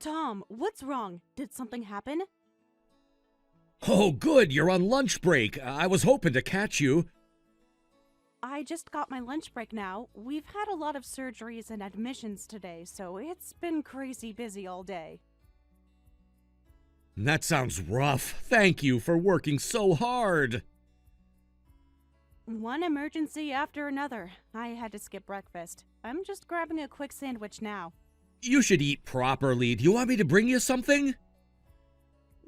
Tom, what's wrong? Did something happen? Oh, good, you're on lunch break. I was hoping to catch you. I just got my lunch break now. We've had a lot of surgeries and admissions today, so it's been crazy busy all day. That sounds rough. Thank you for working so hard. One emergency after another. I had to skip breakfast. I'm just grabbing a quick sandwich now. You should eat properly. Do you want me to bring you something?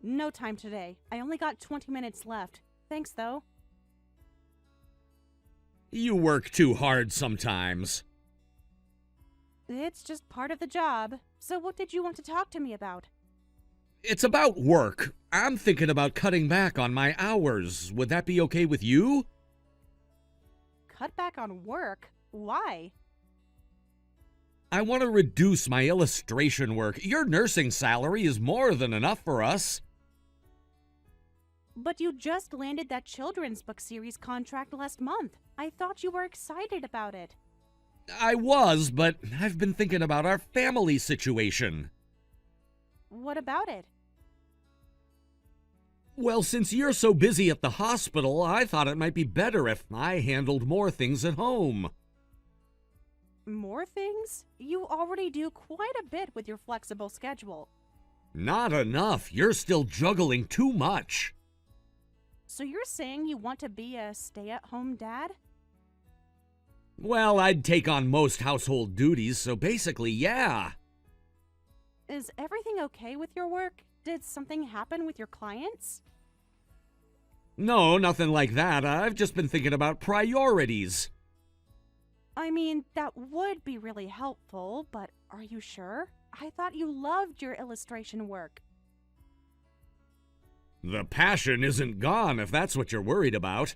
No time today. I only got 20 minutes left. Thanks, though. You work too hard sometimes. It's just part of the job. So what did you want to talk to me about? It's about work. I'm thinking about cutting back on my hours. Would that be okay with you? Cut back on work? Why? I want to reduce my illustration work. Your nursing salary is more than enough for us. But you just landed that children's book series contract last month. I thought you were excited about it. I was, but I've been thinking about our family situation. What about it? Well, since you're so busy at the hospital, I thought it might be better if I handled more things at home. More things? You already do quite a bit with your flexible schedule. Not enough. You're still juggling too much. So you're saying you want to be a stay-at-home dad? Well, I'd take on most household duties, so basically, yeah. Is everything okay with your work? Did something happen with your clients? No, nothing like that. I've just been thinking about priorities. I mean, that would be really helpful, but are you sure? I thought you loved your illustration work. The passion isn't gone, if that's what you're worried about.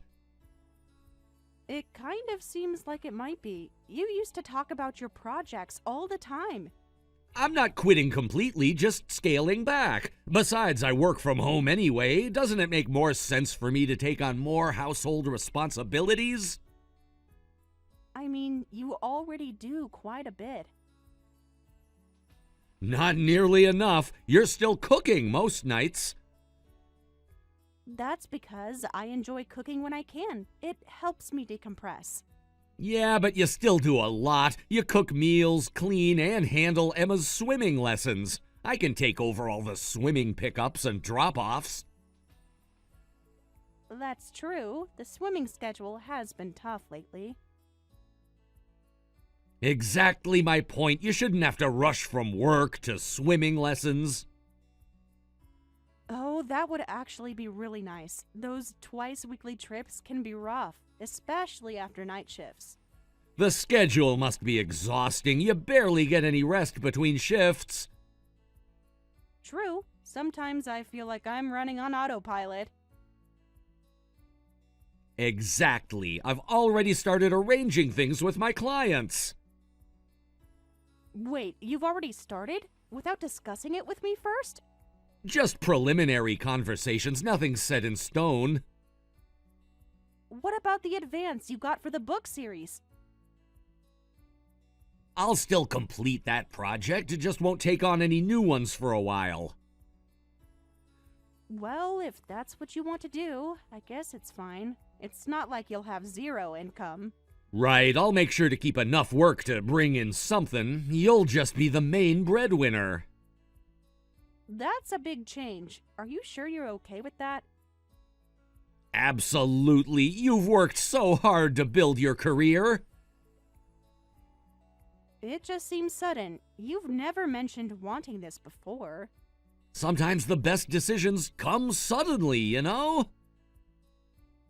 It kind of seems like it might be. You used to talk about your projects all the time. I'm not quitting completely, just scaling back. Besides, I work from home anyway. Doesn't it make more sense for me to take on more household responsibilities? I mean, you already do quite a bit. Not nearly enough. You're still cooking most nights. That's because I enjoy cooking when I can. It helps me decompress. Yeah, but you still do a lot. You cook meals, clean, and handle Emma's swimming lessons. I can take over all the swimming pickups and drop-offs. That's true. The swimming schedule has been tough lately. Exactly my point. You shouldn't have to rush from work to swimming lessons. Oh, that would actually be really nice. Those twice-weekly trips can be rough, especially after night shifts. The schedule must be exhausting. You barely get any rest between shifts. True. Sometimes I feel like I'm running on autopilot. Exactly. I've already started arranging things with my clients. Wait, you've already started? Without discussing it with me first? Just preliminary conversations, nothing set in stone. What about the advance you got for the book series? I'll still complete that project, it just won't take on any new ones for a while. Well, if that's what you want to do, I guess it's fine. It's not like you'll have zero income. Right, I'll make sure to keep enough work to bring in something. You'll just be the main breadwinner. That's a big change. Are you sure you're okay with that? Absolutely. You've worked so hard to build your career. It just seems sudden. You've never mentioned wanting this before. Sometimes the best decisions come suddenly, you know?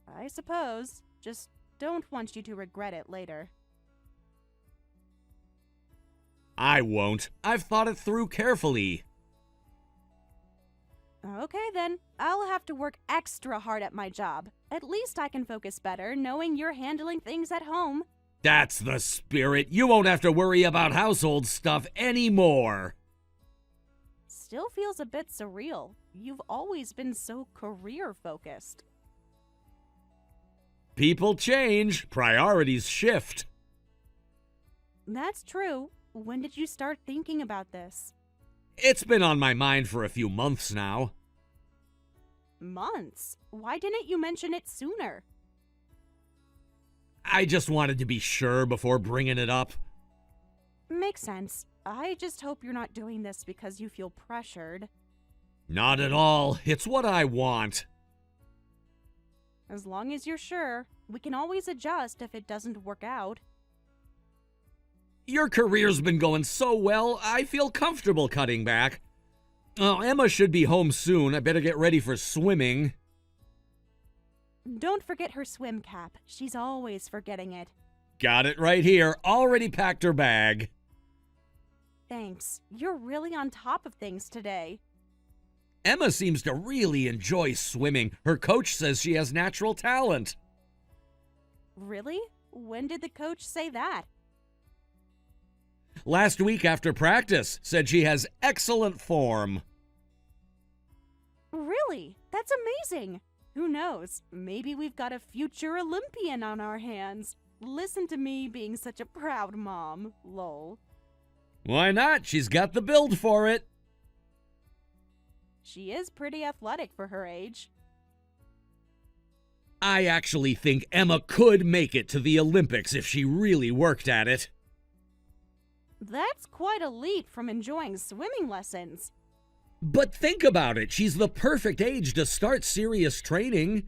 I suppose. Just don't want you to regret it later. I won't. I've thought it through carefully. Okay then, I'll have to work extra hard at my job. At least I can focus better knowing you're handling things at home. That's the spirit. You won't have to worry about household stuff anymore. Still feels a bit surreal. You've always been so career-focused. People change. Priorities shift. That's true. When did you start thinking about this? It's been on my mind for a few months now. Months? Why didn't you mention it sooner? I just wanted to be sure before bringing it up. Makes sense. I just hope you're not doing this because you feel pressured. Not at all. It's what I want. As long as you're sure, we can always adjust if it doesn't work out. Your career's been going so well, I feel comfortable cutting back. Oh, Emma should be home soon. I better get ready for swimming. Don't forget her swim cap. She's always forgetting it. Got it right here. Already packed her bag. Thanks. You're really on top of things today. Emma seems to really enjoy swimming. Her coach says she has natural talent. Really? When did the coach say that? Last week after practice, said she has excellent form. Really? That's amazing. Who knows? Maybe we've got a future Olympian on our hands. Listen to me being such a proud mom. Lol. Why not? She's got the build for it. She is pretty athletic for her age. I actually think Emma could make it to the Olympics if she really worked at it. That's quite a leap from enjoying swimming lessons. But think about it. She's the perfect age to start serious training.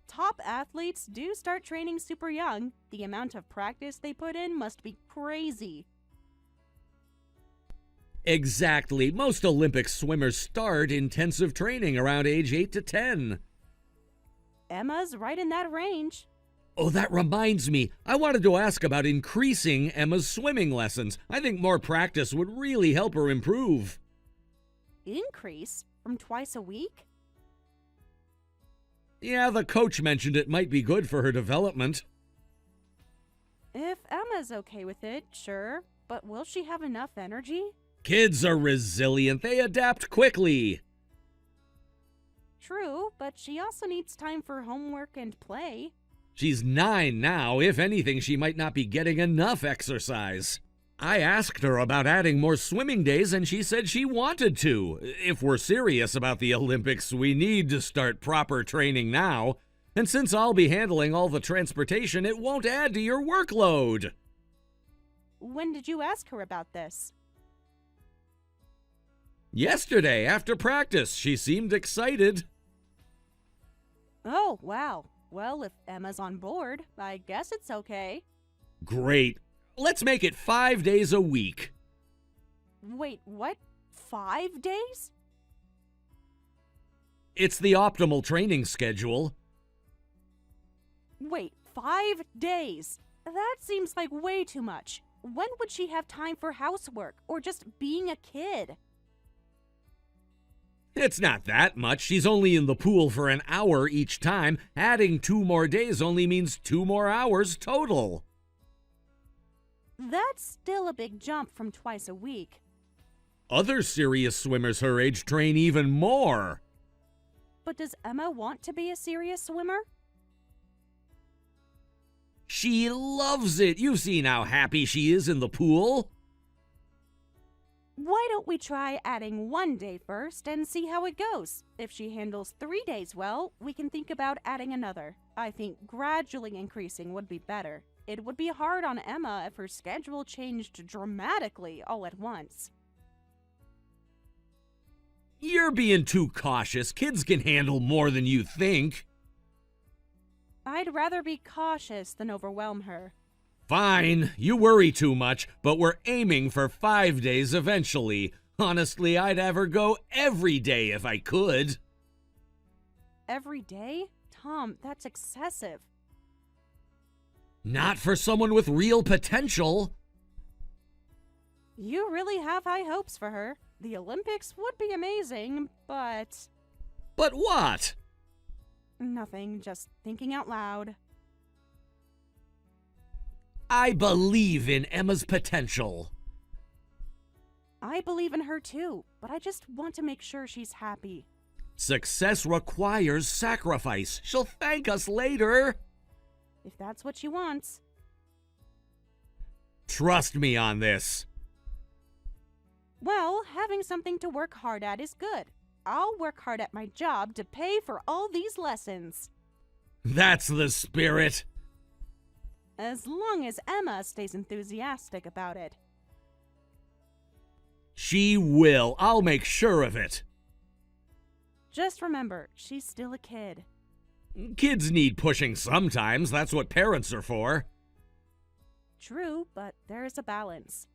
Top athletes do start training super young. The amount of practice they put in must be crazy. Exactly. Most Olympic swimmers start intensive training around age 8 to 10. Emma's right in that range. Oh, that reminds me. I wanted to ask about increasing Emma's swimming lessons. I think more practice would really help her improve. Increase? From twice a week? Yeah, the coach mentioned it might be good for her development. If Emma's okay with it, sure. But will she have enough energy? Kids are resilient. They adapt quickly. True, but she also needs time for homework and play. She's 9 now. If anything, she might not be getting enough exercise. I asked her about adding more swimming days, and she said she wanted to. If we're serious about the Olympics, we need to start proper training now. And since I'll be handling all the transportation, it won't add to your workload. When did you ask her about this? Yesterday, after practice, she seemed excited. Oh, wow. Well, if Emma's on board, I guess it's okay. Great. Let's make it 5 days a week. Wait, what? 5 days? It's the optimal training schedule. Wait, 5 days? That seems like way too much. When would she have time for housework or just being a kid? It's not that much. She's only in the pool for an hour each time. Adding 2 more days only means 2 more hours total. That's still a big jump from twice a week. Other serious swimmers her age train even more. But does Emma want to be a serious swimmer? She loves it. You've seen how happy she is in the pool. Why don't we try adding 1 day first and see how it goes? If she handles 3 days well, we can think about adding another. I think gradually increasing would be better. It would be hard on Emma if her schedule changed dramatically all at once. You're being too cautious. Kids can handle more than you think. I'd rather be cautious than overwhelm her. Fine, you worry too much, but we're aiming for 5 days eventually. Honestly, I'd have her go every day if I could. Every day? Tom, that's excessive. Not for someone with real potential. You really have high hopes for her. The Olympics would be amazing, but... But what? Nothing, just thinking out loud. I believe in Emma's potential. I believe in her too, but I just want to make sure she's happy. Success requires sacrifice. She'll thank us later. If that's what she wants. Trust me on this. Well, having something to work hard at is good. I'll work hard at my job to pay for all these lessons. That's the spirit. As long as Emma stays enthusiastic about it. She will. I'll make sure of it. Just remember, she's still a kid. Kids need pushing sometimes. That's what parents are for. True, but there's a balance.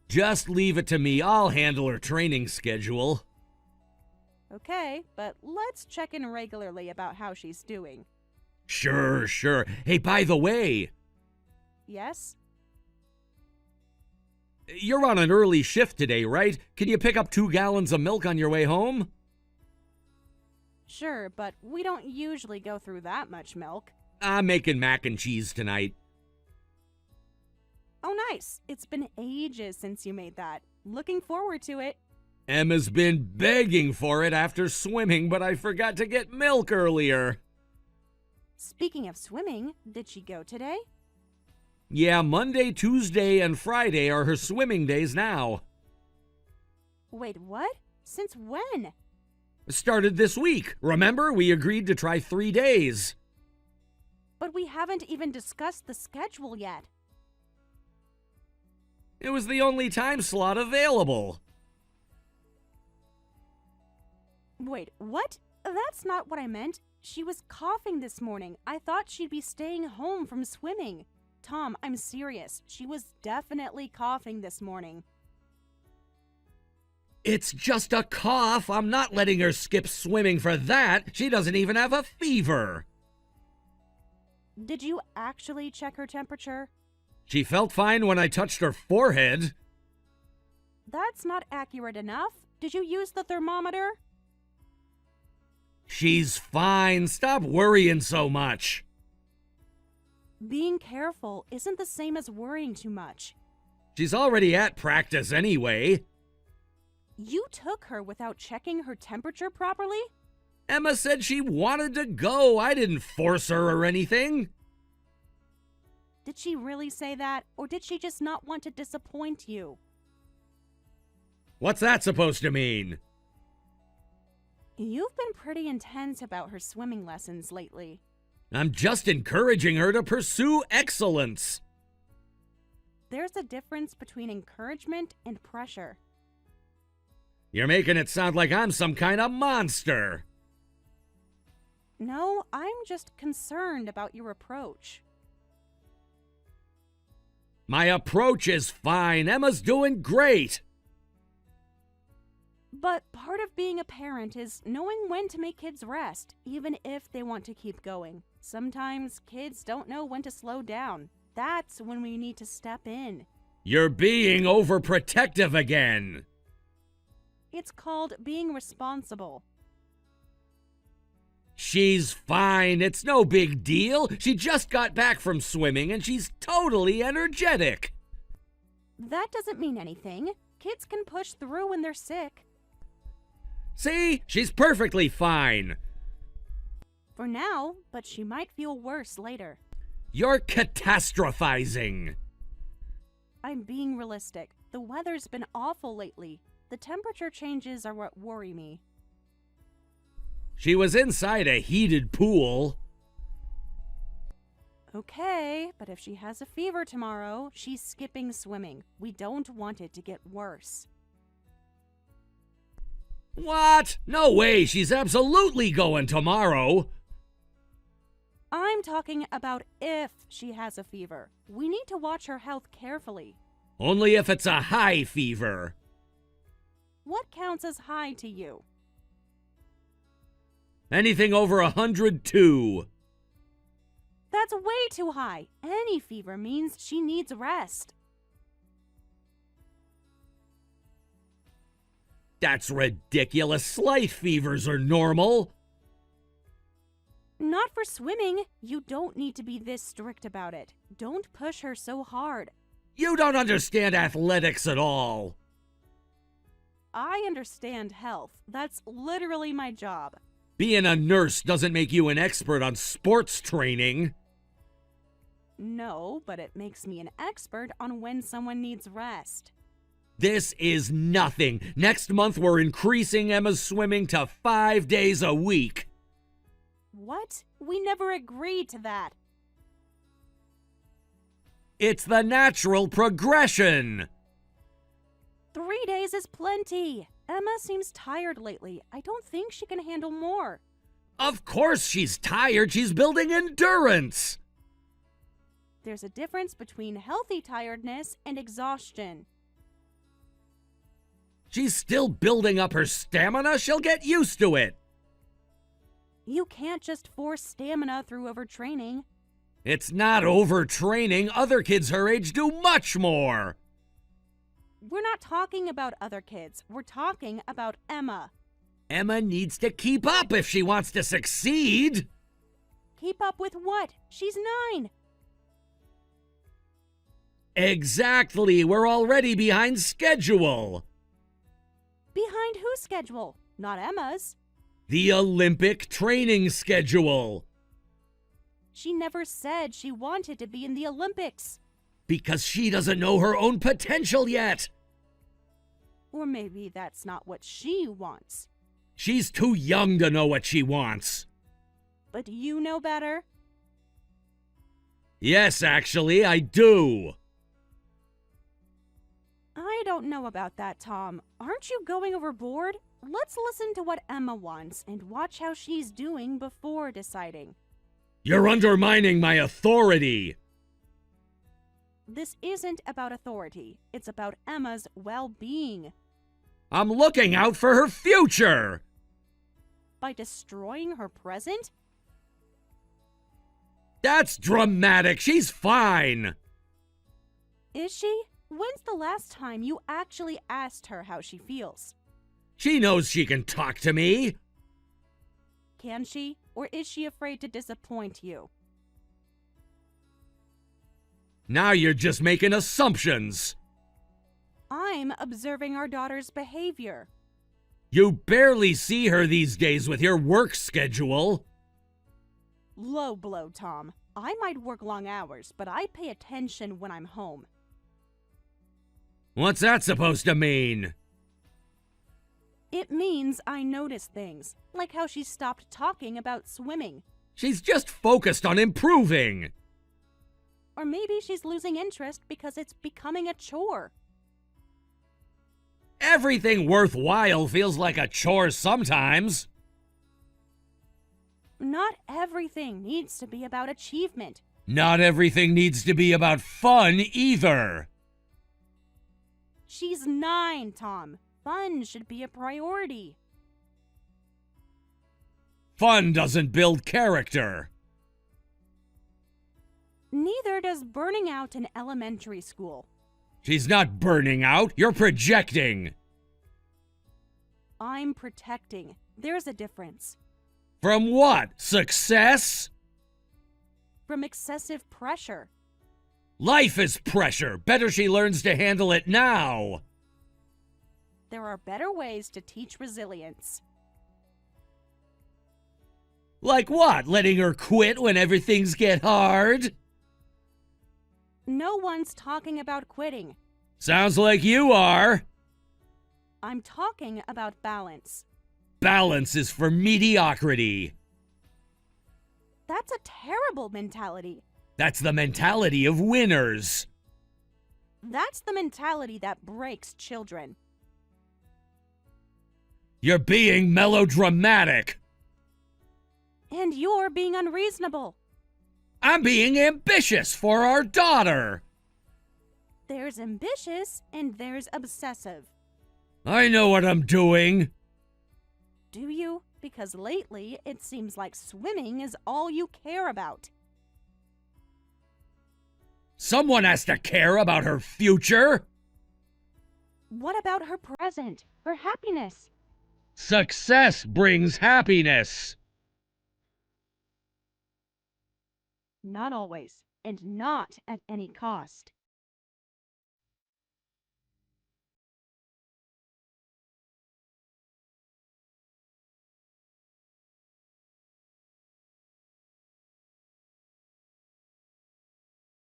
Just leave it to me. I'll handle her training schedule. Okay, but let's check in regularly about how she's doing. Sure. Hey, by the way, Yes? you're on an early shift today, right? Can you pick up 2 gallons of milk on your way home? Sure, but we don't usually go through that much milk. I'm making mac and cheese tonight. Oh, nice. It's been ages since you made that. Looking forward to it. Emma's been begging for it after swimming, but I forgot to get milk earlier. Speaking of swimming, did she go today? Yeah, Monday, Tuesday, and Friday are her swimming days now. Wait, what? Since when? Started this week. Remember, we agreed to try 3 days. But we haven't even discussed the schedule yet. It was the only time slot available. Wait, what? That's not what I meant. She was coughing this morning. I thought she'd be staying home from swimming. Tom, I'm serious. She was definitely coughing this morning. It's just a cough. I'm not letting her skip swimming for that. She doesn't even have a fever. Did you actually check her temperature? She felt fine when I touched her forehead. That's not accurate enough. Did you use the thermometer? She's fine. Stop worrying so much. Being careful isn't the same as worrying too much. She's already at practice anyway. You took her without checking her temperature properly? Emma said she wanted to go. I didn't force her or anything. Did she really say that, or did she just not want to disappoint you? What's that supposed to mean? You've been pretty intense about her swimming lessons lately. I'm just encouraging her to pursue excellence. There's a difference between encouragement and pressure. You're making it sound like I'm some kind of monster. No, I'm just concerned about your approach. My approach is fine. Emma's doing great. But part of being a parent is knowing when to make kids rest, even if they want to keep going. Sometimes kids don't know when to slow down. That's when we need to step in. You're being overprotective again. It's called being responsible. She's fine. It's no big deal. She just got back from swimming and she's totally energetic. That doesn't mean anything. Kids can push through when they're sick. See? She's perfectly fine. For now, but she might feel worse later. You're catastrophizing. I'm being realistic. The weather's been awful lately. The temperature changes are what worry me. She was inside a heated pool. Okay, but if she has a fever tomorrow, she's skipping swimming. We don't want it to get worse. What? No way. She's absolutely going tomorrow. I'm talking about if she has a fever. We need to watch her health carefully. Only if it's a high fever. What counts as high to you? Anything over 102. That's way too high. Any fever means she needs rest. That's ridiculous. Slight fevers are normal. Not for swimming. You don't need to be this strict about it. Don't push her so hard. You don't understand athletics at all. I understand health. That's literally my job. Being a nurse doesn't make you an expert on sports training. No, but it makes me an expert on when someone needs rest. This is nothing. Next month, we're increasing Emma's swimming to 5 days a week. What? We never agreed to that. It's the natural progression. 3 days is plenty. Emma seems tired lately. I don't think she can handle more. Of course she's tired. She's building endurance. There's a difference between healthy tiredness and exhaustion. She's still building up her stamina. She'll get used to it. You can't just force stamina through overtraining. It's not overtraining. Other kids her age do much more. We're not talking about other kids. We're talking about Emma. Emma needs to keep up if she wants to succeed. Keep up with what? She's 9. Exactly. We're already behind schedule. Behind whose schedule? Not Emma's. The Olympic training schedule. She never said she wanted to be in the Olympics. Because she doesn't know her own potential yet. Or maybe that's not what she wants. She's too young to know what she wants. But you know better? Yes, actually, I do. I don't know about that, Tom. Aren't you going overboard? Let's listen to what Emma wants and watch how she's doing before deciding. You're undermining my authority. This isn't about authority. It's about Emma's well-being. I'm looking out for her future. By destroying her present? That's dramatic. She's fine. Is she? When's the last time you actually asked her how she feels? She knows she can talk to me. Can she? Or is she afraid to disappoint you? Now you're just making assumptions. I'm observing our daughter's behavior. You barely see her these days with your work schedule. Low blow, Tom. I might work long hours, but I pay attention when I'm home. What's that supposed to mean? It means I notice things, like how she stopped talking about swimming. She's just focused on improving. Or maybe she's losing interest because it's becoming a chore. Everything worthwhile feels like a chore sometimes. Not everything needs to be about achievement. Not everything needs to be about fun either. She's 9, Tom. Fun should be a priority. Fun doesn't build character. Neither does burning out in elementary school. She's not burning out. You're projecting. I'm protecting. There's a difference. From what? Success? From excessive pressure. Life is pressure. Better she learns to handle it now. There are better ways to teach resilience. Like what? Letting her quit whenever things get hard? No one's talking about quitting. Sounds like you are. I'm talking about balance. Balance is for mediocrity. That's a terrible mentality. That's the mentality of winners. That's the mentality that breaks children. You're being melodramatic. And you're being unreasonable. I'm being ambitious for our daughter. There's ambitious and there's obsessive. I know what I'm doing. Do you? Because lately it seems like swimming is all you care about. Someone has to care about her future. What about her present? Her happiness? Success brings happiness. Not always, and not at any cost.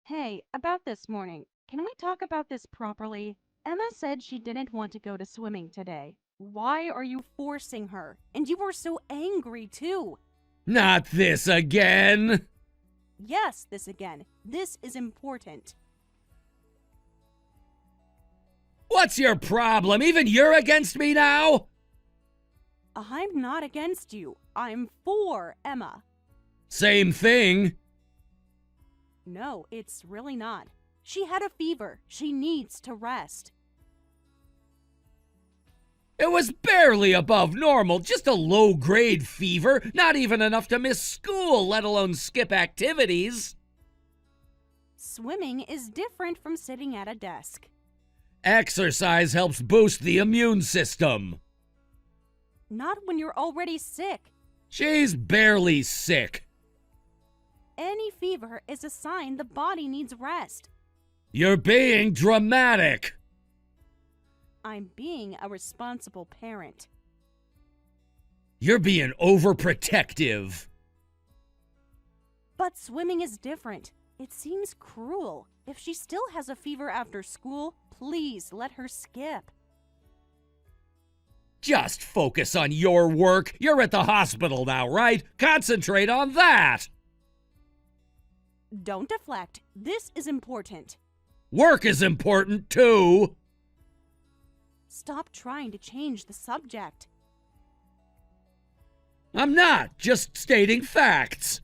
Hey, about this morning, can we talk about this properly? Emma said she didn't want to go to swimming today. Why are you forcing her? And you were so angry, too. Not this again! Yes, this again. This is important. What's your problem? Even you're against me now? I'm not against you. I'm for Emma. Same thing. No, it's really not. She had a fever. She needs to rest. It was barely above normal, just a low-grade fever, not even enough to miss school, let alone skip activities. Swimming is different from sitting at a desk. Exercise helps boost the immune system. Not when you're already sick. She's barely sick. Any fever is a sign the body needs rest. You're being dramatic. I'm being a responsible parent. You're being overprotective. But swimming is different. It seems cruel. If she still has a fever after school, please let her skip. Just focus on your work. You're at the hospital now, right? Concentrate on that. Don't deflect. This is important. Work is important, too. Stop trying to change the subject. I'm not, just stating facts.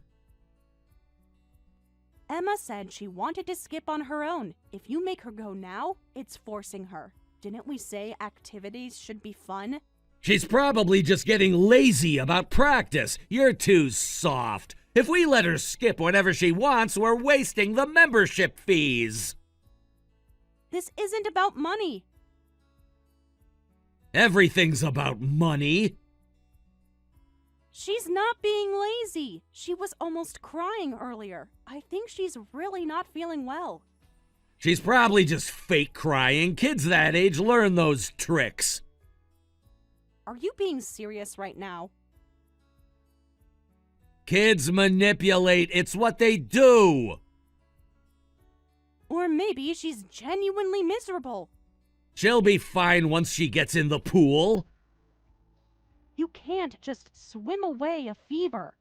Emma said she wanted to skip on her own. If you make her go now, it's forcing her. Didn't we say activities should be fun? She's probably just getting lazy about practice. You're too soft. If we let her skip whenever she wants, we're wasting the membership fees. This isn't about money. Everything's about money. She's not being lazy. She was almost crying earlier. I think she's really not feeling well. She's probably just fake crying. Kids that age learn those tricks. Are you being serious right now? Kids manipulate. It's what they do. Or maybe she's genuinely miserable. She'll be fine once she gets in the pool. You can't just swim away a fever.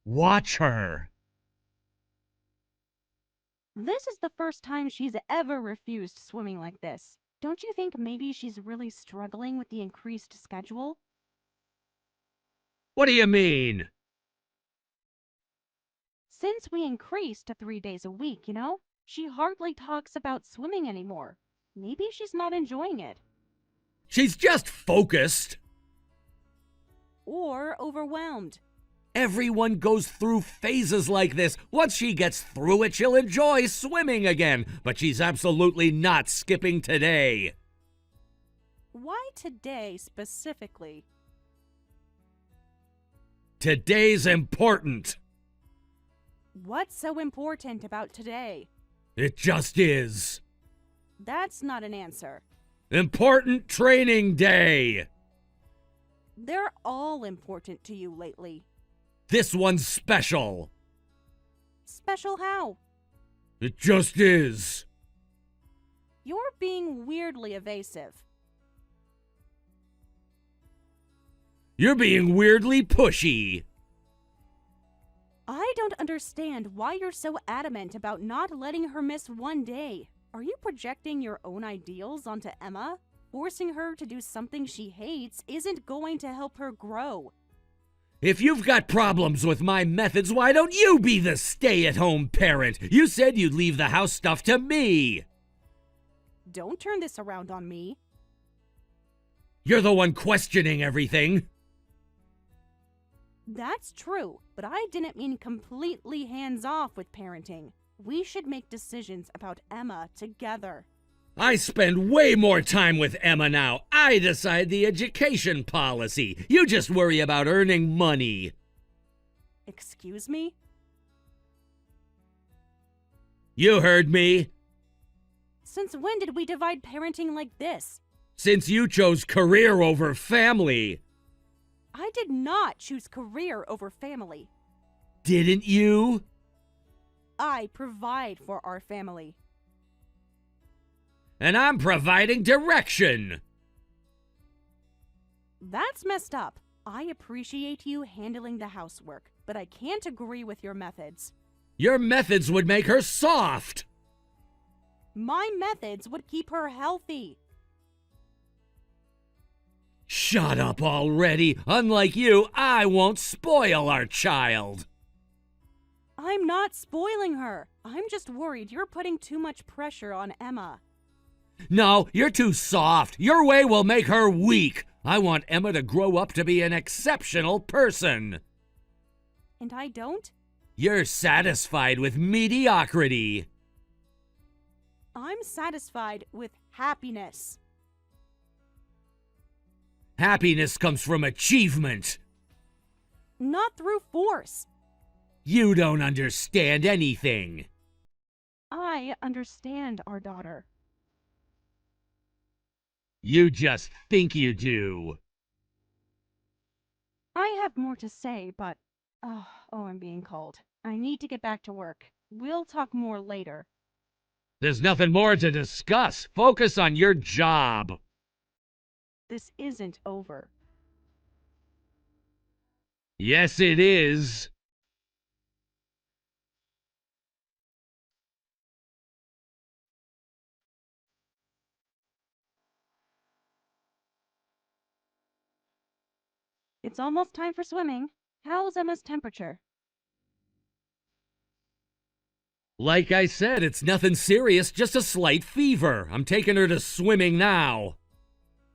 Watch her. This is the first time she's ever refused swimming like this. Don't you think maybe she's really struggling with the increased schedule? What do you mean? Since we increased to 3 days a week, she hardly talks about swimming anymore. Maybe she's not enjoying it. She's just focused. Or overwhelmed. Everyone goes through phases like this. Once she gets through it, she'll enjoy swimming again. But she's absolutely not skipping today. Why today specifically? Today's important. What's so important about today? It just is. That's not an answer. Important training day. They're all important to you lately. This one's special. Special how? It just is. You're being weirdly evasive. You're being weirdly pushy. I don't understand why you're so adamant about not letting her miss one day. Are you projecting your own ideals onto Emma? Forcing her to do something she hates isn't going to help her grow. If you've got problems with my methods, why don't you be the stay-at-home parent? You said you'd leave the house stuff to me. Don't turn this around on me. You're the one questioning everything. That's true, but I didn't mean completely hands-off with parenting. We should make decisions about Emma together. I spend way more time with Emma now. I decide the education policy. You just worry about earning money. Excuse me? You heard me. Since when did we divide parenting like this? Since you chose career over family. I did not choose career over family. Didn't you? I provide for our family. And I'm providing direction. That's messed up. I appreciate you handling the housework, but I can't agree with your methods. Your methods would make her soft. My methods would keep her healthy. Shut up already. Unlike you, I won't spoil our child. I'm not spoiling her. I'm just worried you're putting too much pressure on Emma. No, you're too soft. Your way will make her weak. I want Emma to grow up to be an exceptional person. And I don't? You're satisfied with mediocrity. I'm satisfied with happiness. Happiness comes from achievement. Not through force. You don't understand anything. I understand our daughter. You just think you do. I have more to say, but... Oh, I'm being called. I need to get back to work. We'll talk more later. There's nothing more to discuss. Focus on your job. This isn't over. Yes, it is. It's almost time for swimming. How's Emma's temperature? Like I said, it's nothing serious, just a slight fever. I'm taking her to swimming now.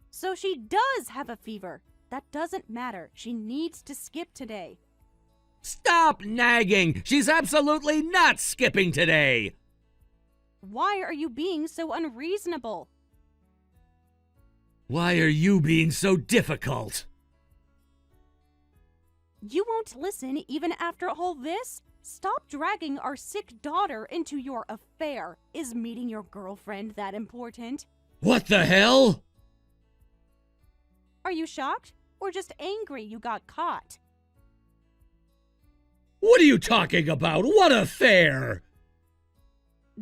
So she does have a fever. That doesn't matter. She needs to skip today. Stop nagging! She's absolutely not skipping today! Why are you being so unreasonable? Why are you being so difficult? You won't listen even after all this? Stop dragging our sick daughter into your affair. Is meeting your girlfriend that important? What the hell? Are you shocked? Or just angry you got caught? What are you talking about? What affair?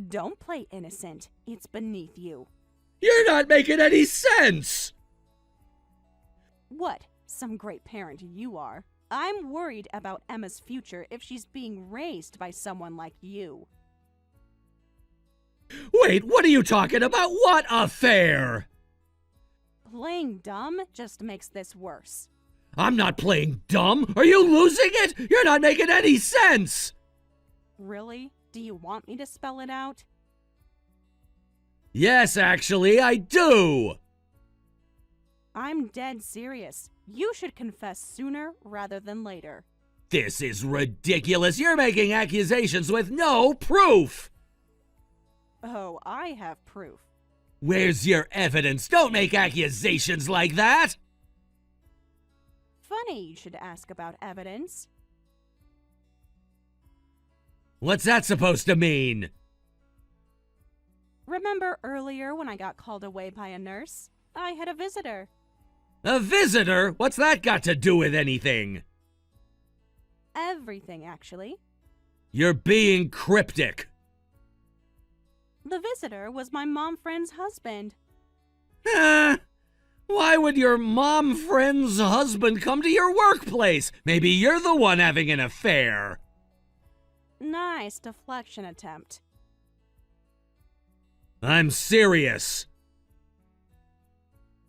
Don't play innocent. It's beneath you. You're not making any sense! What? Some great parent you are. I'm worried about Emma's future if she's being raised by someone like you. Wait, what are you talking about? What affair? Playing dumb just makes this worse. I'm not playing dumb. Are you losing it? You're not making any sense. Really? Do you want me to spell it out? Yes, actually, I do. I'm dead serious. You should confess sooner rather than later. This is ridiculous. You're making accusations with no proof. Oh, I have proof. Where's your evidence? Don't make accusations like that. Funny you should ask about evidence. What's that supposed to mean? Remember earlier when I got called away by a nurse? I had a visitor. A visitor? What's that got to do with anything? Everything, actually. You're being cryptic. The visitor was my mom friend's husband. Why would your mom friend's husband come to your workplace? Maybe you're the one having an affair. Nice deflection attempt. I'm serious.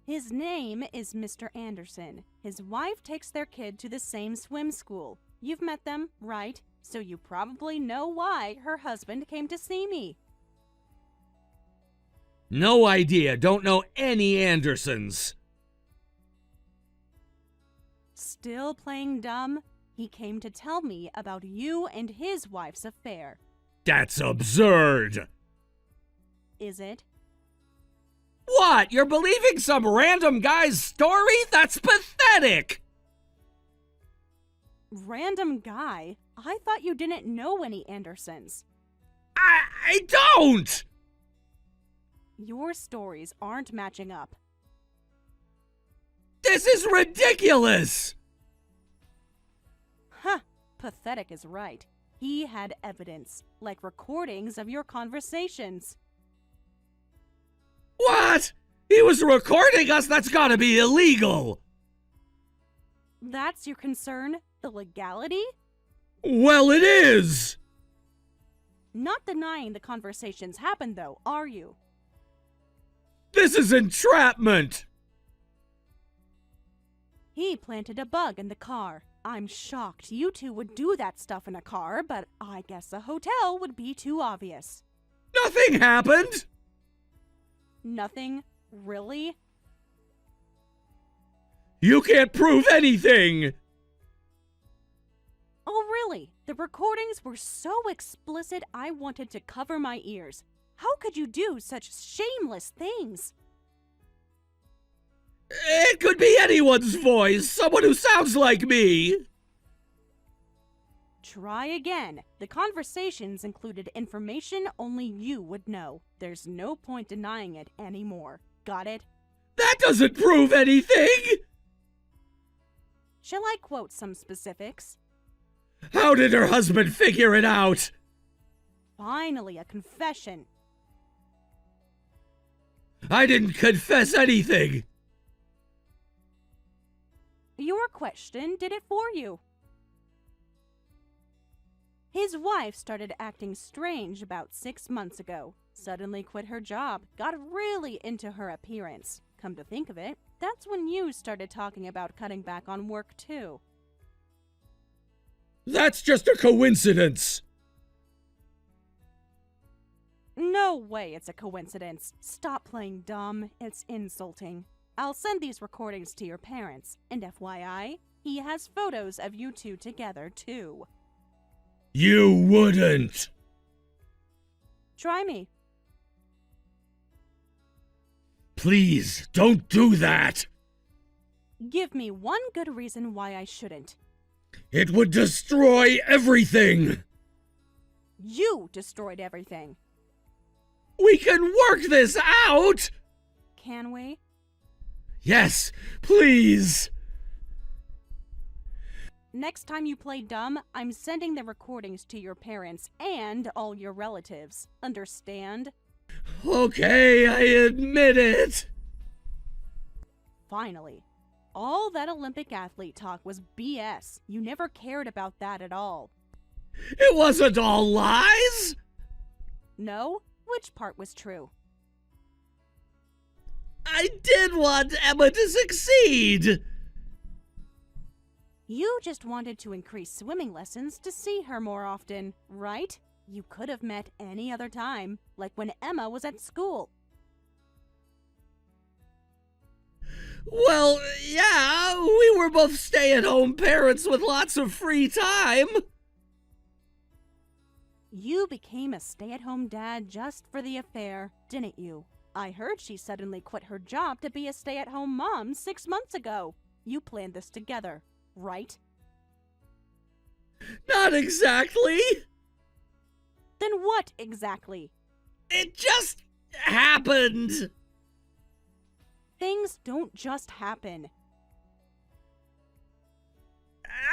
His name is Mr. Anderson. His wife takes their kid to the same swim school. You've met them, right? So you probably know why her husband came to see me. No idea. Don't know any Andersons. Still playing dumb? He came to tell me about you and his wife's affair. That's absurd. Is it? What? You're believing some random guy's story? That's pathetic. Random guy? I thought you didn't know any Andersons. I don't! Your stories aren't matching up. This is ridiculous! Huh, pathetic is right. He had evidence, like recordings of your conversations. What? He was recording us? That's gotta be illegal! That's your concern? The legality? Well, it is! Not denying the conversations happened, though, are you? This is entrapment! He planted a bug in the car. I'm shocked you two would do that stuff in a car, but I guess a hotel would be too obvious. Nothing happened! Nothing? Really? You can't prove anything! Oh, really? The recordings were so explicit I wanted to cover my ears. How could you do such shameless things? It could be anyone's voice, someone who sounds like me. Try again. The conversations included information only you would know. There's no point denying it anymore. Got it? That doesn't prove anything! Shall I quote some specifics? How did her husband figure it out? Finally, a confession. I didn't confess anything. Your question did it for you. His wife started acting strange about 6 months ago. Suddenly quit her job, got really into her appearance. Come to think of it, that's when you started talking about cutting back on work too. That's just a coincidence. No way it's a coincidence. Stop playing dumb. It's insulting. I'll send these recordings to your parents. And FYI, he has photos of you two together too. You wouldn't. Try me. Please, don't do that. Give me one good reason why I shouldn't. It would destroy everything. You destroyed everything. We can work this out. Can we? Yes, please. Next time you play dumb, I'm sending the recordings to your parents and all your relatives. Understand? Okay, I admit it. Finally. All that Olympic athlete talk was BS. You never cared about that at all. It wasn't all lies. No? Which part was true? I did want Emma to succeed. You just wanted to increase swimming lessons to see her more often, right? You could have met any other time, like when Emma was at school. Well, yeah, we were both stay-at-home parents with lots of free time. You became a stay-at-home dad just for the affair, didn't you? I heard she suddenly quit her job to be a stay-at-home mom 6 months ago. You planned this together, right? Not exactly. Then what exactly? It just happened. Things don't just happen.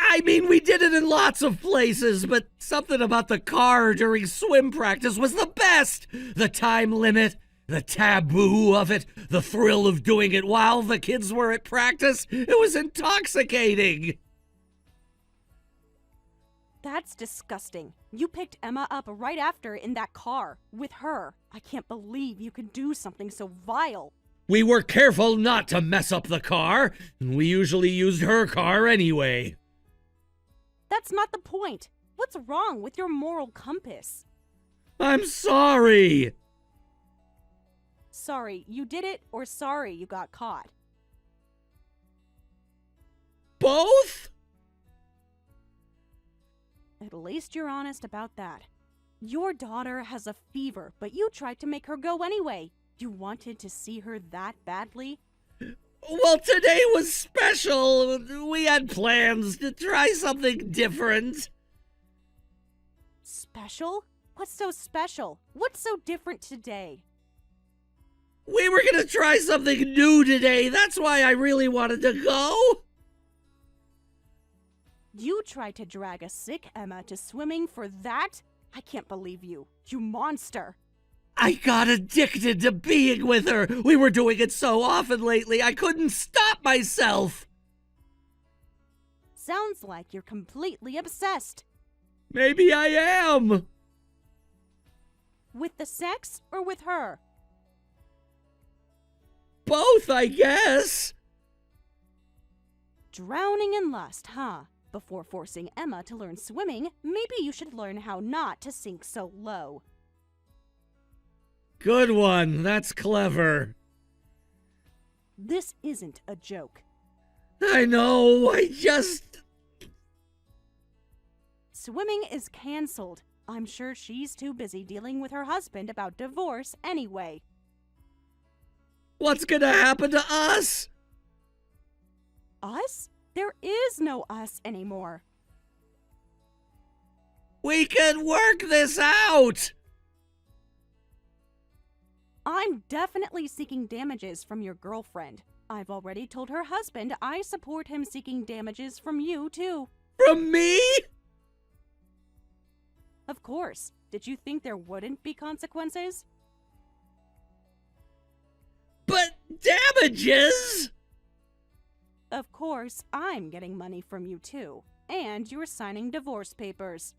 I mean, we did it in lots of places, but something about the car during swim practice was the best. The time limit, the taboo of it, the thrill of doing it while the kids were at practice. It was intoxicating. That's disgusting. You picked Emma up right after in that car, with her. I can't believe you could do something so vile. We were careful not to mess up the car, and we usually used her car anyway. That's not the point. What's wrong with your moral compass? I'm sorry. Sorry you did it, or sorry you got caught? Both? At least you're honest about that. Your daughter has a fever, but you tried to make her go anyway. You wanted to see her that badly? Well, today was special. We had plans to try something different. Special? What's so special? What's so different today? We were gonna try something new today. That's why I really wanted to go. You tried to drag a sick Emma to swimming for that? I can't believe you. You monster. I got addicted to being with her. We were doing it so often lately, I couldn't stop myself. Sounds like you're completely obsessed. Maybe I am. With the sex or with her? Both, I guess. Drowning in lust, huh? Before forcing Emma to learn swimming, maybe you should learn how not to sink so low. Good one. That's clever. This isn't a joke. I know. Swimming is canceled. I'm sure she's too busy dealing with her husband about divorce anyway. What's gonna happen to us? Us? There is no us anymore. We can work this out. I'm definitely seeking damages from your girlfriend. I've already told her husband I support him seeking damages from you, too. From me? Of course. Did you think there wouldn't be consequences? But damages? Of course, I'm getting money from you, too. And you're signing divorce papers.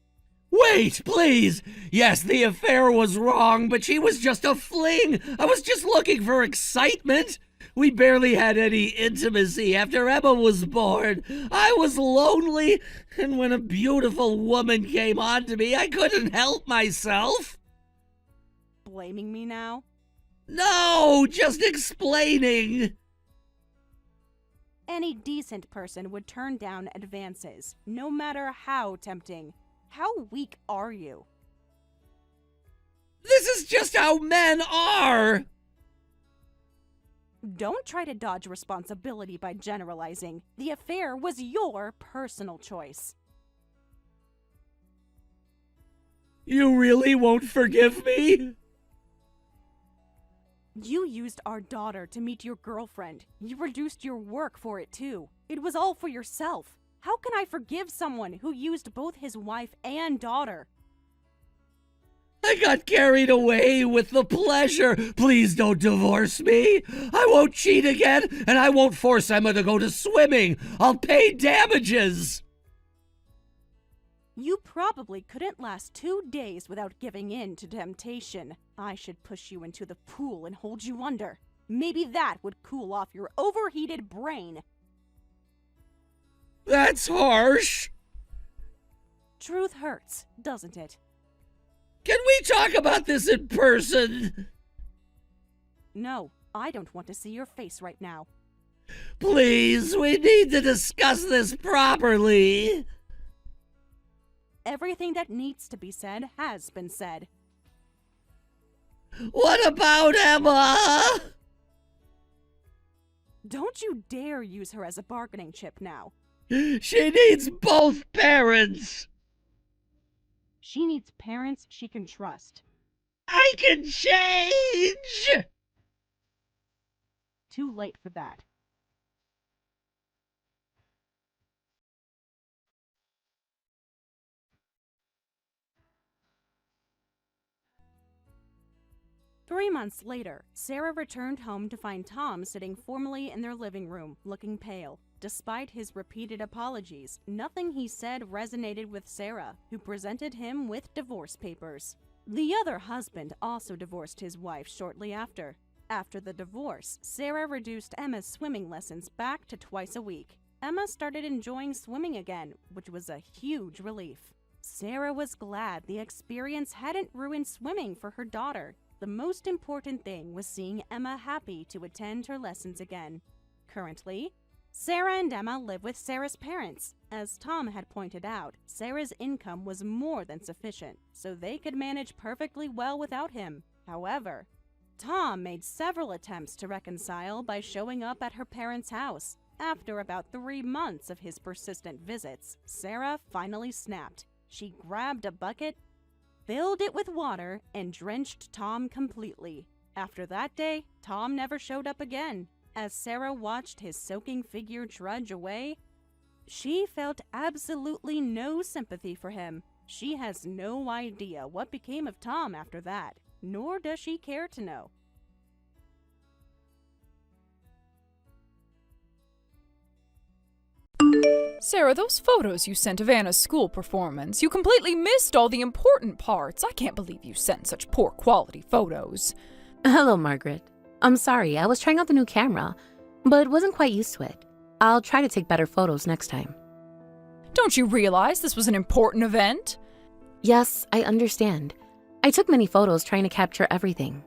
Wait, please! Yes, the affair was wrong, but she was just a fling! I was just looking for excitement! We barely had any intimacy after Emma was born. I was lonely, and when a beautiful woman came on to me, I couldn't help myself. Blaming me now? No, just explaining. Any decent person would turn down advances, no matter how tempting. How weak are you? This is just how men are! Don't try to dodge responsibility by generalizing. The affair was your personal choice. You really won't forgive me? You used our daughter to meet your girlfriend. You reduced your work for it too. It was all for yourself. How can I forgive someone who used both his wife and daughter? I got carried away with the pleasure. Please don't divorce me. I won't cheat again, and I won't force Emma to go to swimming. I'll pay damages. You probably couldn't last 2 days without giving in to temptation. I should push you into the pool and hold you under. Maybe that would cool off your overheated brain. That's harsh. Truth hurts, doesn't it? Can we talk about this in person? No, I don't want to see your face right now. Please, we need to discuss this properly. Everything that needs to be said has been said. What about Emma? Don't you dare use her as a bargaining chip now. She needs both parents. She needs parents she can trust. I can change. Too late for that. Three months later, Sarah returned home to find Tom sitting formally in their living room, looking pale. Despite his repeated apologies, nothing he said resonated with Sarah, who presented him with divorce papers. The other husband also divorced his wife shortly after. After the divorce, Sarah reduced Emma's swimming lessons back to twice a week. Emma started enjoying swimming again, which was a huge relief. Sarah was glad the experience hadn't ruined swimming for her daughter. The most important thing was seeing Emma happy to attend her lessons again. Currently, Sarah and Emma live with Sarah's parents. As Tom had pointed out, Sarah's income was more than sufficient, so they could manage perfectly well without him. However, Tom made several attempts to reconcile by showing up at her parents' house. After about 3 months of his persistent visits, Sarah finally snapped. She grabbed a bucket, filled it with water, and drenched Tom completely. After that day, Tom never showed up again. As Sarah watched his soaking figure trudge away, she felt absolutely no sympathy for him. She has no idea what became of Tom after that. nor does she care to know. Sarah, those photos you sent of Anna's school performance, you completely missed all the important parts. I can't believe you sent such poor quality photos. Hello, Margaret. I'm sorry, I was trying out the new camera, but wasn't quite used to it. I'll try to take better photos next time. Don't you realize this was an important event? Yes, I understand. I took many photos trying to capture everything.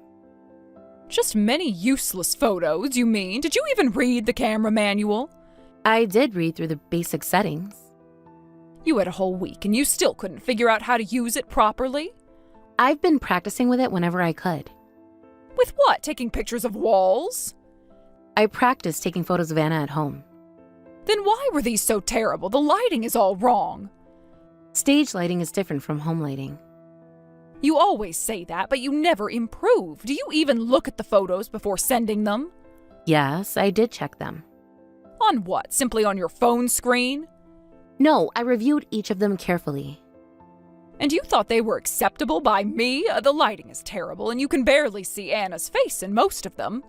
Just many useless photos, you mean? Did you even read the camera manual? I did read through the basic settings. You had a whole week and you still couldn't figure out how to use it properly? I've been practicing with it whenever I could. With what? Taking pictures of walls? I practiced taking photos of Anna at home. Then why were these so terrible? The lighting is all wrong. Stage lighting is different from home lighting. You always say that, but you never improve. Do you even look at the photos before sending them? Yes, I did check them. On what? Simply on your phone screen? No, I reviewed each of them carefully. And you thought they were acceptable by me? The lighting is terrible, and you can barely see Anna's face in most of them.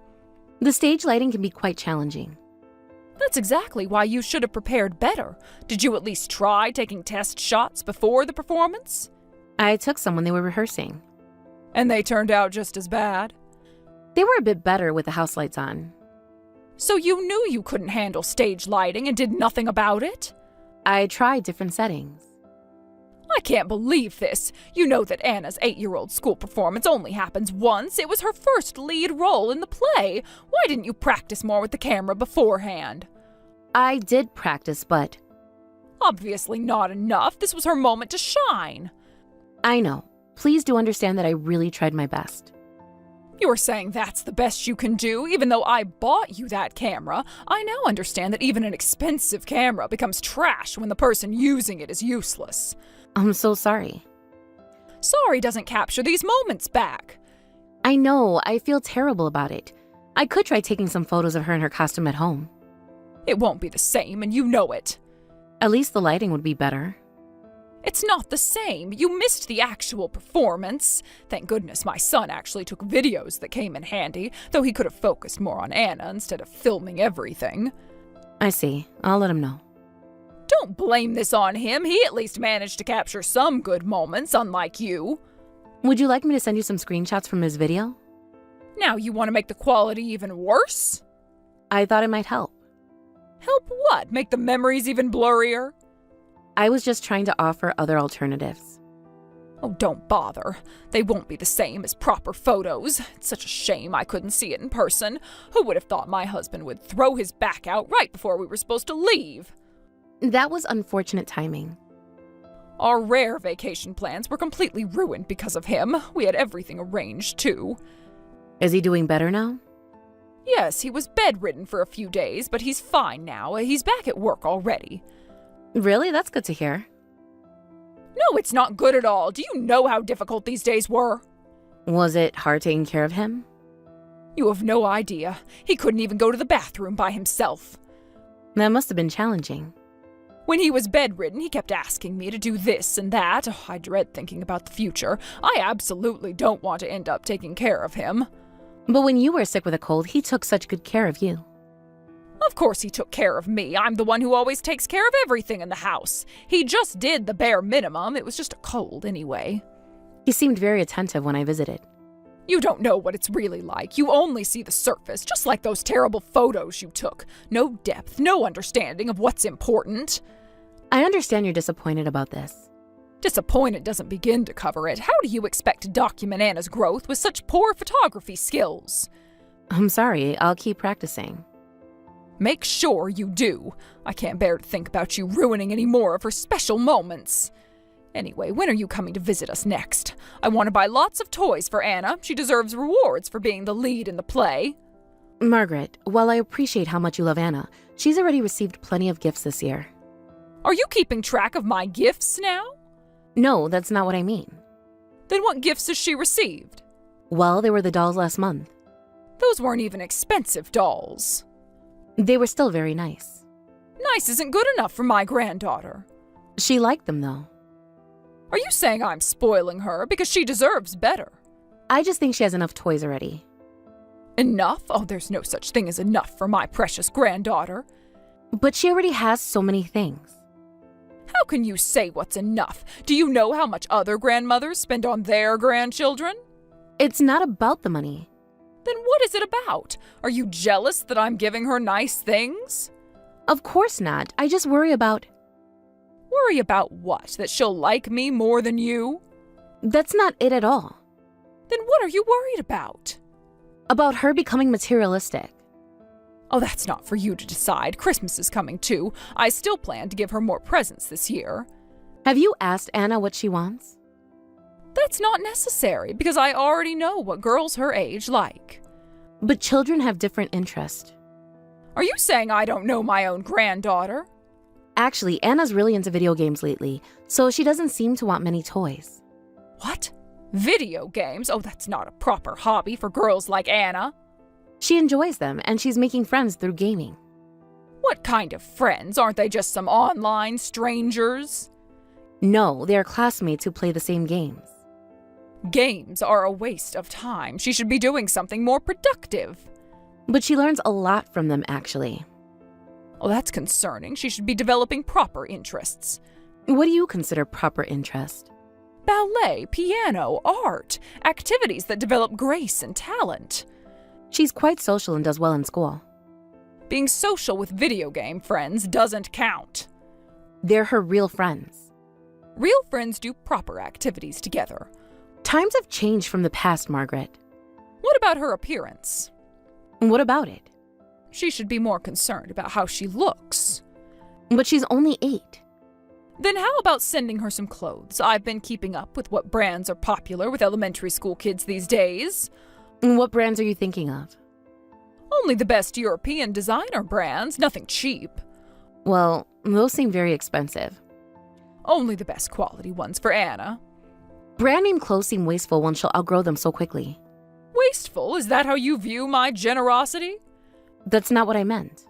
The stage lighting can be quite challenging. That's exactly why you should have prepared better. Did you at least try taking test shots before the performance? I took some when they were rehearsing. And they turned out just as bad? They were a bit better with the house lights on. So you knew you couldn't handle stage lighting and did nothing about it? I tried different settings. I can't believe this. You know that Anna's 8-year-old school performance only happens once. It was her first lead role in the play. Why didn't you practice more with the camera beforehand? I did practice, but... Obviously not enough. This was her moment to shine. I know. Please do understand that I really tried my best. You're saying that's the best you can do, even though I bought you that camera. I now understand that even an expensive camera becomes trash when the person using it is useless. I'm so sorry. Sorry doesn't capture these moments back. I know, I feel terrible about it. I could try taking some photos of her in her costume at home. It won't be the same, and you know it. At least the lighting would be better. It's not the same. You missed the actual performance. Thank goodness my son actually took videos that came in handy, though he could have focused more on Anna instead of filming everything. I see. I'll let him know. Don't blame this on him. He at least managed to capture some good moments, unlike you. Would you like me to send you some screenshots from his video? Now you want to make the quality even worse? I thought it might help. Help what? Make the memories even blurrier? I was just trying to offer other alternatives. Oh, don't bother. They won't be the same as proper photos. It's such a shame I couldn't see it in person. Who would have thought my husband would throw his back out right before we were supposed to leave? That was unfortunate timing. Our rare vacation plans were completely ruined because of him. We had everything arranged, too. Is he doing better now? Yes, he was bedridden for a few days, but he's fine now. He's back at work already. Really? That's good to hear. No, it's not good at all. Do you know how difficult these days were? Was it hard taking care of him? You have no idea. He couldn't even go to the bathroom by himself. That must have been challenging. When he was bedridden, he kept asking me to do this and that. Oh, I dread thinking about the future. I absolutely don't want to end up taking care of him. But when you were sick with a cold, he took such good care of you. Of course he took care of me. I'm the one who always takes care of everything in the house. He just did the bare minimum. It was just a cold anyway. He seemed very attentive when I visited. You don't know what it's really like. You only see the surface, just like those terrible photos you took. No depth, no understanding of what's important. I understand you're disappointed about this. Disappointed doesn't begin to cover it. How do you expect to document Anna's growth with such poor photography skills? I'm sorry, I'll keep practicing. Make sure you do. I can't bear to think about you ruining any more of her special moments. Anyway, when are you coming to visit us next? I want to buy lots of toys for Anna. She deserves rewards for being the lead in the play. Margaret, while I appreciate how much you love Anna, she's already received plenty of gifts this year. Are you keeping track of my gifts now? No, that's not what I mean. Then what gifts has she received? Well, they were the dolls last month. Those weren't even expensive dolls. They were still very nice. Nice isn't good enough for my granddaughter. She liked them, though. Are you saying I'm spoiling her because she deserves better? I just think she has enough toys already. Enough? Oh, there's no such thing as enough for my precious granddaughter. But she already has so many things. How can you say what's enough? Do you know how much other grandmothers spend on their grandchildren? It's not about the money. Then what is it about? Are you jealous that I'm giving her nice things? Of course not. I just worry about... Worry about what? That she'll like me more than you? That's not it at all. Then what are you worried about? About her becoming materialistic. Oh, that's not for you to decide. Christmas is coming too. I still plan to give her more presents this year. Have you asked Anna what she wants? That's not necessary, because I already know what girls her age like. But children have different interests. Are you saying I don't know my own granddaughter? Actually, Anna's really into video games lately, so she doesn't seem to want many toys. What? Video games? Oh, that's not a proper hobby for girls like Anna. She enjoys them, and she's making friends through gaming. What kind of friends? Aren't they just some online strangers? No, they are classmates who play the same games. Games are a waste of time. She should be doing something more productive. But she learns a lot from them, actually. Oh, that's concerning. She should be developing proper interests. What do you consider proper interest? Ballet, piano, art, activities that develop grace and talent. She's quite social and does well in school. Being social with video game friends doesn't count. They're her real friends. Real friends do proper activities together. Times have changed from the past, Margaret. What about her appearance? What about it? She should be more concerned about how she looks. But she's only 8. Then how about sending her some clothes? I've been keeping up with what brands are popular with elementary school kids these days. What brands are you thinking of? Only the best European designer brands, nothing cheap. Well, those seem very expensive. Only the best quality ones for Anna. Brand name clothes seem wasteful when she'll outgrow them so quickly. Wasteful? Is that how you view my generosity? That's not what I meant.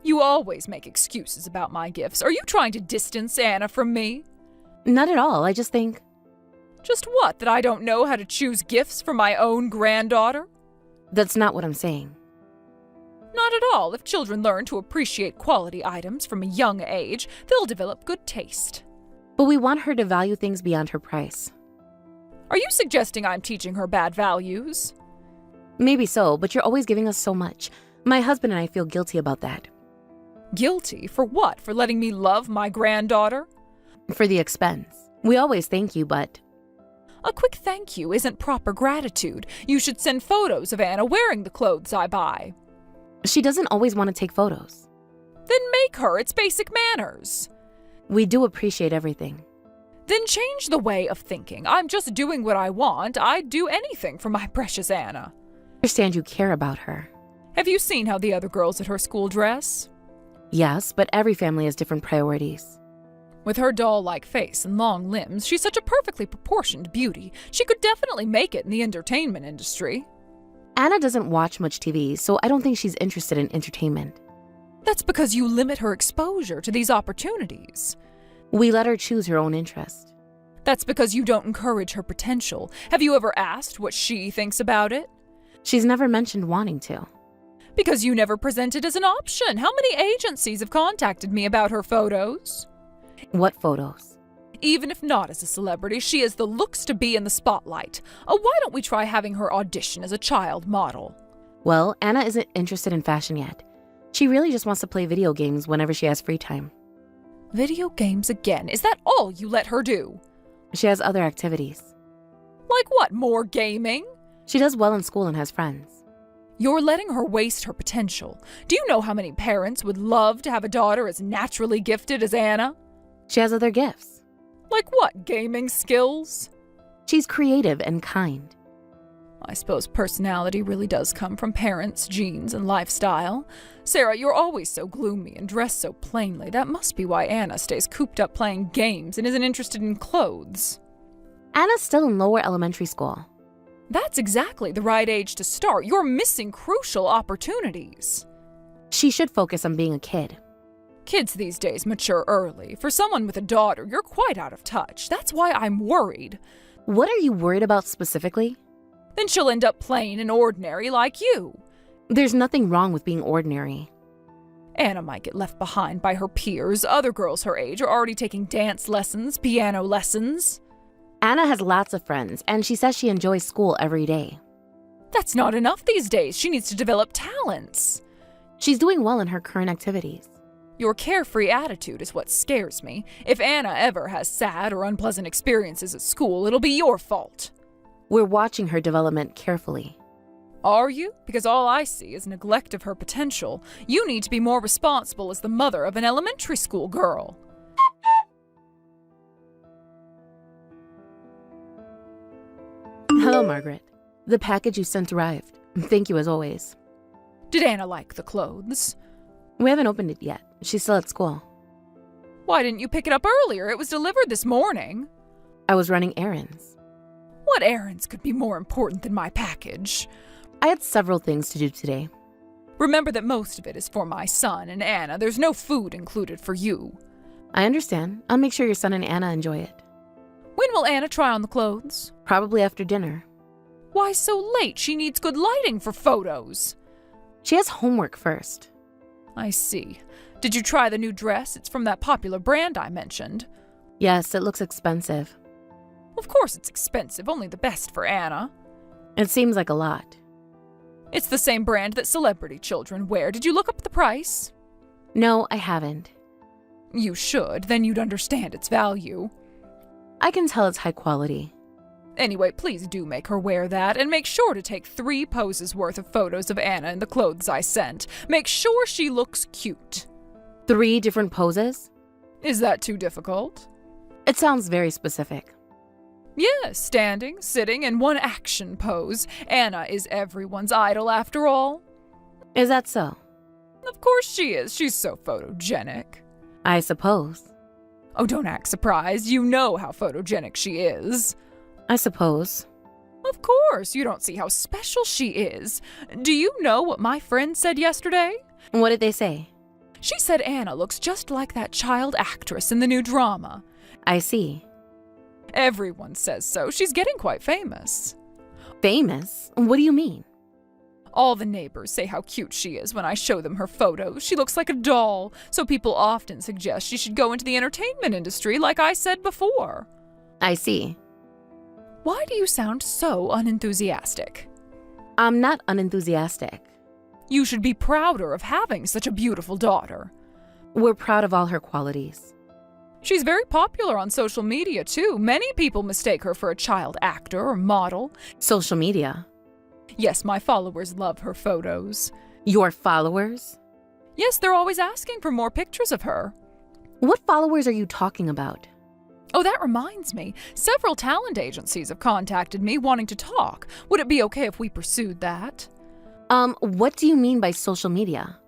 You always make excuses about my gifts. Are you trying to distance Anna from me? Not at all, I just think... Just what, that I don't know how to choose gifts for my own granddaughter? That's not what I'm saying. Not at all. If children learn to appreciate quality items from a young age, they'll develop good taste. But we want her to value things beyond her price. Are you suggesting I'm teaching her bad values? Maybe so, but you're always giving us so much. My husband and I feel guilty about that. Guilty? For what? For letting me love my granddaughter? For the expense. We always thank you, but... A quick thank you isn't proper gratitude. You should send photos of Anna wearing the clothes I buy. She doesn't always want to take photos. Then make her. It's basic manners. We do appreciate everything. Then change the way of thinking. I'm just doing what I want. I'd do anything for my precious Anna. I understand you care about her. Have you seen how the other girls at her school dress? Yes, but every family has different priorities. With her doll-like face and long limbs, she's such a perfectly proportioned beauty. She could definitely make it in the entertainment industry. Anna doesn't watch much TV, so I don't think she's interested in entertainment. That's because you limit her exposure to these opportunities. We let her choose her own interest. That's because you don't encourage her potential. Have you ever asked what she thinks about it? She's never mentioned wanting to. Because you never present it as an option. How many agencies have contacted me about her photos? What photos? Even if not as a celebrity, she has the looks to be in the spotlight. Why don't we try having her audition as a child model? Well, Anna isn't interested in fashion yet. She really just wants to play video games whenever she has free time. Video games again? Is that all you let her do? She has other activities. Like what, more gaming? She does well in school and has friends. You're letting her waste her potential. Do you know how many parents would love to have a daughter as naturally gifted as Anna? She has other gifts. Like what, gaming skills? She's creative and kind. I suppose personality really does come from parents, genes, and lifestyle. Sarah, you're always so gloomy and dressed so plainly. That must be why Anna stays cooped up playing games and isn't interested in clothes. Anna's still in lower elementary school. That's exactly the right age to start. You're missing crucial opportunities. She should focus on being a kid. Kids these days mature early. For someone with a daughter, you're quite out of touch. That's why I'm worried. What are you worried about specifically? Then she'll end up plain and ordinary like you. There's nothing wrong with being ordinary. Anna might get left behind by her peers. Other girls her age are already taking dance lessons, piano lessons. Anna has lots of friends, and she says she enjoys school every day. That's not enough these days. She needs to develop talents. She's doing well in her current activities. Your carefree attitude is what scares me. If Anna ever has sad or unpleasant experiences at school, it'll be your fault. We're watching her development carefully. Are you? Because all I see is neglect of her potential. You need to be more responsible as the mother of an elementary school girl. Hello, Margaret. The package you sent arrived. Thank you as always. Did Anna like the clothes? We haven't opened it yet. She's still at school. Why didn't you pick it up earlier? It was delivered this morning. I was running errands. What errands could be more important than my package? I had several things to do today. Remember that most of it is for my son and Anna. There's no food included for you. I understand. I'll make sure your son and Anna enjoy it. When will Anna try on the clothes? Probably after dinner. Why so late? She needs good lighting for photos. She has homework first. I see. Did you try the new dress? It's from that popular brand I mentioned. Yes, it looks expensive. Of course it's expensive, only the best for Anna. It seems like a lot. It's the same brand that celebrity children wear. Did you look up the price? No, I haven't. You should, then you'd understand its value. I can tell it's high quality. Anyway, please do make her wear that, and make sure to take 3 poses worth of photos of Anna in the clothes I sent. Make sure she looks cute. 3 different poses? Is that too difficult? It sounds very specific. Yes, standing, sitting, and 1 action pose. Anna is everyone's idol after all. Is that so? Of course she is. She's so photogenic. I suppose. Oh, don't act surprised. You know how photogenic she is. I suppose. Of course, you don't see how special she is. Do you know what my friend said yesterday? What did they say? She said Anna looks just like that child actress in the new drama. I see. Everyone says so. She's getting quite famous. Famous? What do you mean? All the neighbors say how cute she is when I show them her photos. She looks like a doll, so people often suggest she should go into the entertainment industry like I said before. I see. Why do you sound so unenthusiastic? I'm not unenthusiastic. You should be prouder of having such a beautiful daughter. We're proud of all her qualities. She's very popular on social media, too. Many people mistake her for a child actor or model. Social media? Yes, my followers love her photos. Your followers? Yes, they're always asking for more pictures of her. What followers are you talking about? Oh, that reminds me. Several talent agencies have contacted me wanting to talk. Would it be okay if we pursued that? What do you mean by social media?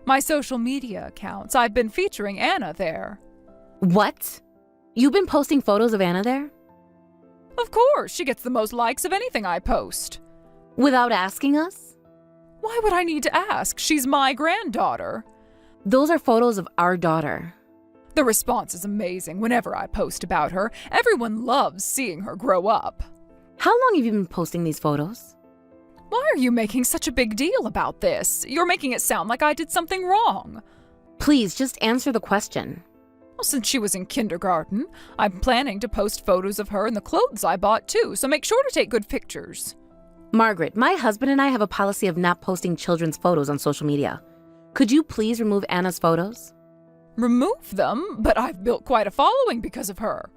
My social media accounts. I've been featuring Anna there. What? You've been posting photos of Anna there? Of course, she gets the most likes of anything I post. Without asking us? Why would I need to ask? She's my granddaughter. Those are photos of our daughter. The response is amazing whenever I post about her. Everyone loves seeing her grow up. How long have you been posting these photos? Why are you making such a big deal about this? You're making it sound like I did something wrong. Please, just answer the question. Well, since she was in kindergarten, I'm planning to post photos of her in the clothes I bought too, so make sure to take good pictures. Margaret, my husband and I have a policy of not posting children's photos on social media. Could you please remove Anna's photos? Remove them? But I've built quite a following because of her.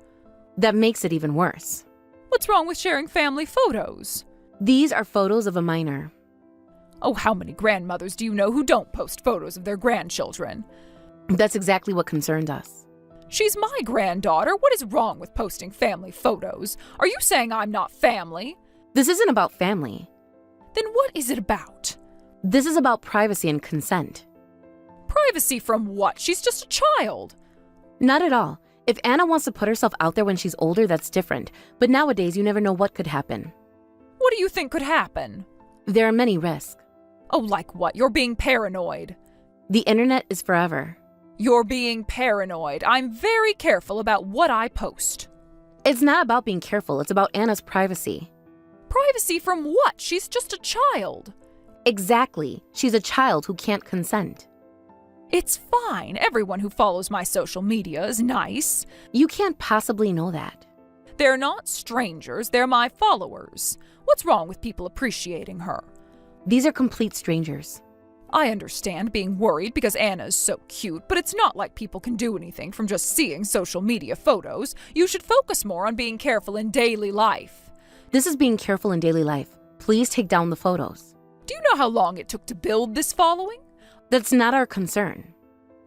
That makes it even worse. What's wrong with sharing family photos? These are photos of a minor. Oh, how many grandmothers do you know who don't post photos of their grandchildren? That's exactly what concerns us. She's my granddaughter. What is wrong with posting family photos? Are you saying I'm not family? This isn't about family. Then what is it about? This is about privacy and consent. Privacy from what? She's just a child. Not at all. If Anna wants to put herself out there when she's older, that's different. But nowadays, you never know what could happen. What do you think could happen? There are many risks. Oh, like what? You're being paranoid. The internet is forever. You're being paranoid. I'm very careful about what I post. It's not about being careful. It's about Anna's privacy. Privacy from what? She's just a child. Exactly. She's a child who can't consent. It's fine. Everyone who follows my social media is nice. You can't possibly know that. They're not strangers, they're my followers. What's wrong with people appreciating her? These are complete strangers. I understand being worried because Anna is so cute, but it's not like people can do anything from just seeing social media photos. You should focus more on being careful in daily life. This is being careful in daily life. Please take down the photos. Do you know how long it took to build this following? That's not our concern.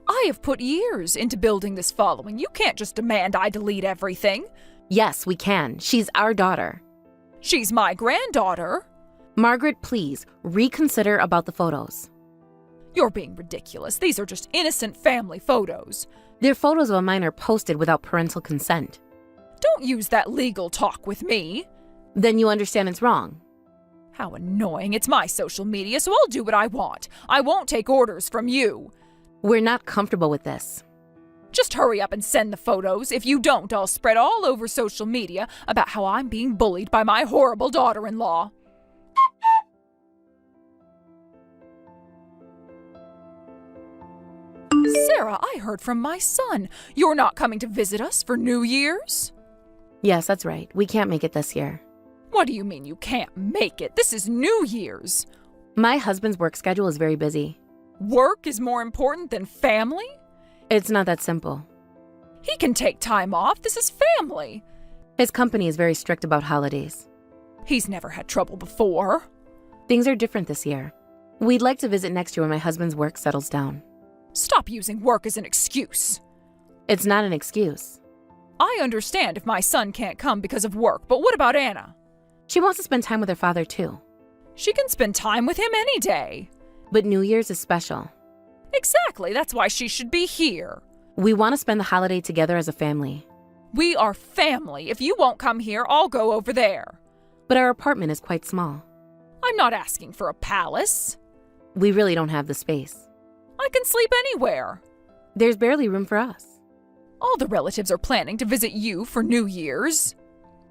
I have put years into building this following. You can't just demand I delete everything. Yes, we can. She's our daughter. She's my granddaughter. Margaret, please, reconsider about the photos. You're being ridiculous. These are just innocent family photos. They're photos of a minor posted without parental consent. Don't use that legal talk with me. Then you understand it's wrong. How annoying. It's my social media, so I'll do what I want. I won't take orders from you. We're not comfortable with this. Just hurry up and send the photos. If you don't, I'll spread all over social media about how I'm being bullied by my horrible daughter-in-law. Sarah, I heard from my son. You're not coming to visit us for New Year's? Yes, that's right. We can't make it this year. What do you mean you can't make it? This is New Year's. My husband's work schedule is very busy. Work is more important than family? It's not that simple. He can take time off. This is family. His company is very strict about holidays. He's never had trouble before. Things are different this year. We'd like to visit next year when my husband's work settles down. Stop using work as an excuse. It's not an excuse. I understand if my son can't come because of work, but what about Anna? She wants to spend time with her father, too. She can spend time with him any day. But New Year's is special. Exactly, that's why she should be here. We want to spend the holiday together as a family. We are family. If you won't come here, I'll go over there. But our apartment is quite small. I'm not asking for a palace. We really don't have the space. I can sleep anywhere. There's barely room for us. All the relatives are planning to visit you for New Year's.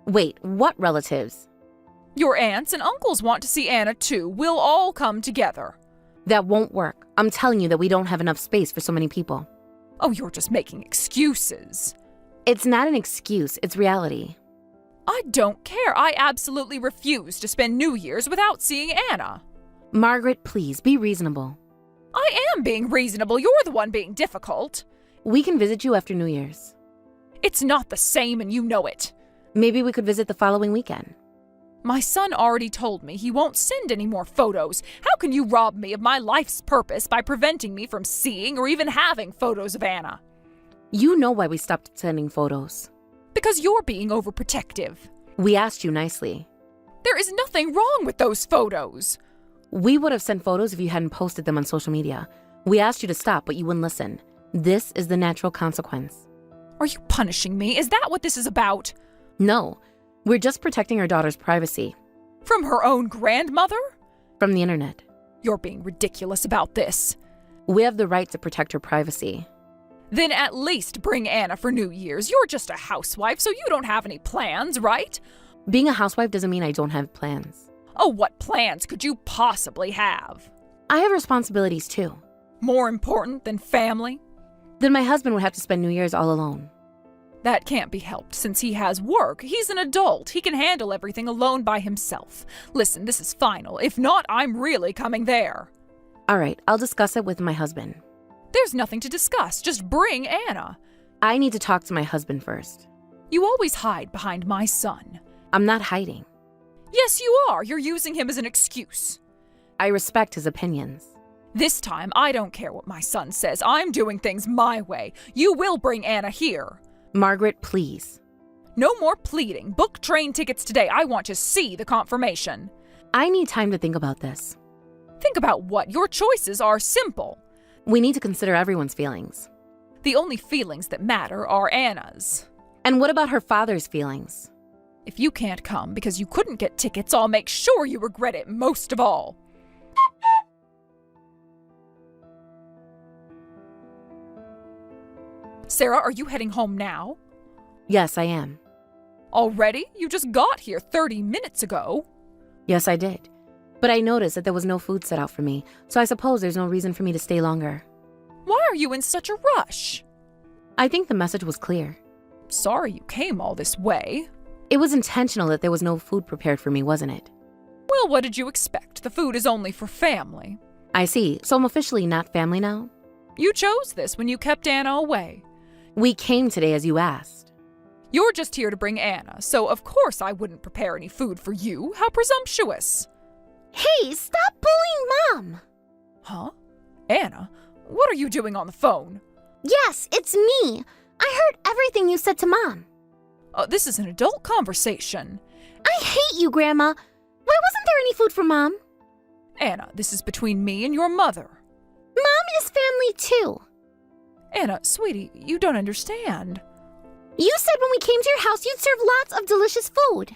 Wait, what relatives? Your aunts and uncles want to see Anna too. We'll all come together. That won't work. I'm telling you that we don't have enough space for so many people. Oh, you're just making excuses. It's not an excuse, it's reality. I don't care. I absolutely refuse to spend New Year's without seeing Anna. Margaret, please, be reasonable. I am being reasonable. You're the one being difficult. We can visit you after New Year's. It's not the same and you know it. Maybe we could visit the following weekend. My son already told me he won't send any more photos. How can you rob me of my life's purpose by preventing me from seeing or even having photos of Anna? You know why we stopped sending photos. Because you're being overprotective. We asked you nicely. There is nothing wrong with those photos. We would have sent photos if you hadn't posted them on social media. We asked you to stop, but you wouldn't listen. This is the natural consequence. Are you punishing me? Is that what this is about? No, we're just protecting our daughter's privacy. From her own grandmother? From the internet. You're being ridiculous about this. We have the right to protect her privacy. Then at least bring Anna for New Year's. You're just a housewife, so you don't have any plans, right? Being a housewife doesn't mean I don't have plans. Oh, what plans could you possibly have? I have responsibilities too. More important than family? Then my husband would have to spend New Year's all alone. That can't be helped since he has work. He's an adult. He can handle everything alone by himself. Listen, this is final. If not, I'm really coming there. All right, I'll discuss it with my husband. There's nothing to discuss. Just bring Anna. I need to talk to my husband first. You always hide behind my son. I'm not hiding. Yes, you are. You're using him as an excuse. I respect his opinions. This time, I don't care what my son says. I'm doing things my way. You will bring Anna here. Margaret, please. No more pleading. Book train tickets today. I want to see the confirmation. I need time to think about this. Think about what? Your choices are simple. We need to consider everyone's feelings. The only feelings that matter are Anna's. And what about her father's feelings? If you can't come because you couldn't get tickets, I'll make sure you regret it most of all. Sarah, are you heading home now? Yes, I am. Already? You just got here 30 minutes ago. Yes, I did. But I noticed that there was no food set out for me, so I suppose there's no reason for me to stay longer. Why are you in such a rush? I think the message was clear. Sorry you came all this way. It was intentional that there was no food prepared for me, wasn't it? Well, what did you expect? The food is only for family. I see. So I'm officially not family now? You chose this when you kept Anna away. We came today as you asked. You're just here to bring Anna, so of course I wouldn't prepare any food for you. How presumptuous. Hey, stop bullying Mom! Huh? Anna, what are you doing on the phone? Yes, it's me. I heard everything you said to Mom. This is an adult conversation. I hate you, Grandma. Why wasn't there any food for Mom? Anna, this is between me and your mother. Mom is family too. Anna, sweetie, you don't understand. You said when we came to your house you'd serve lots of delicious food.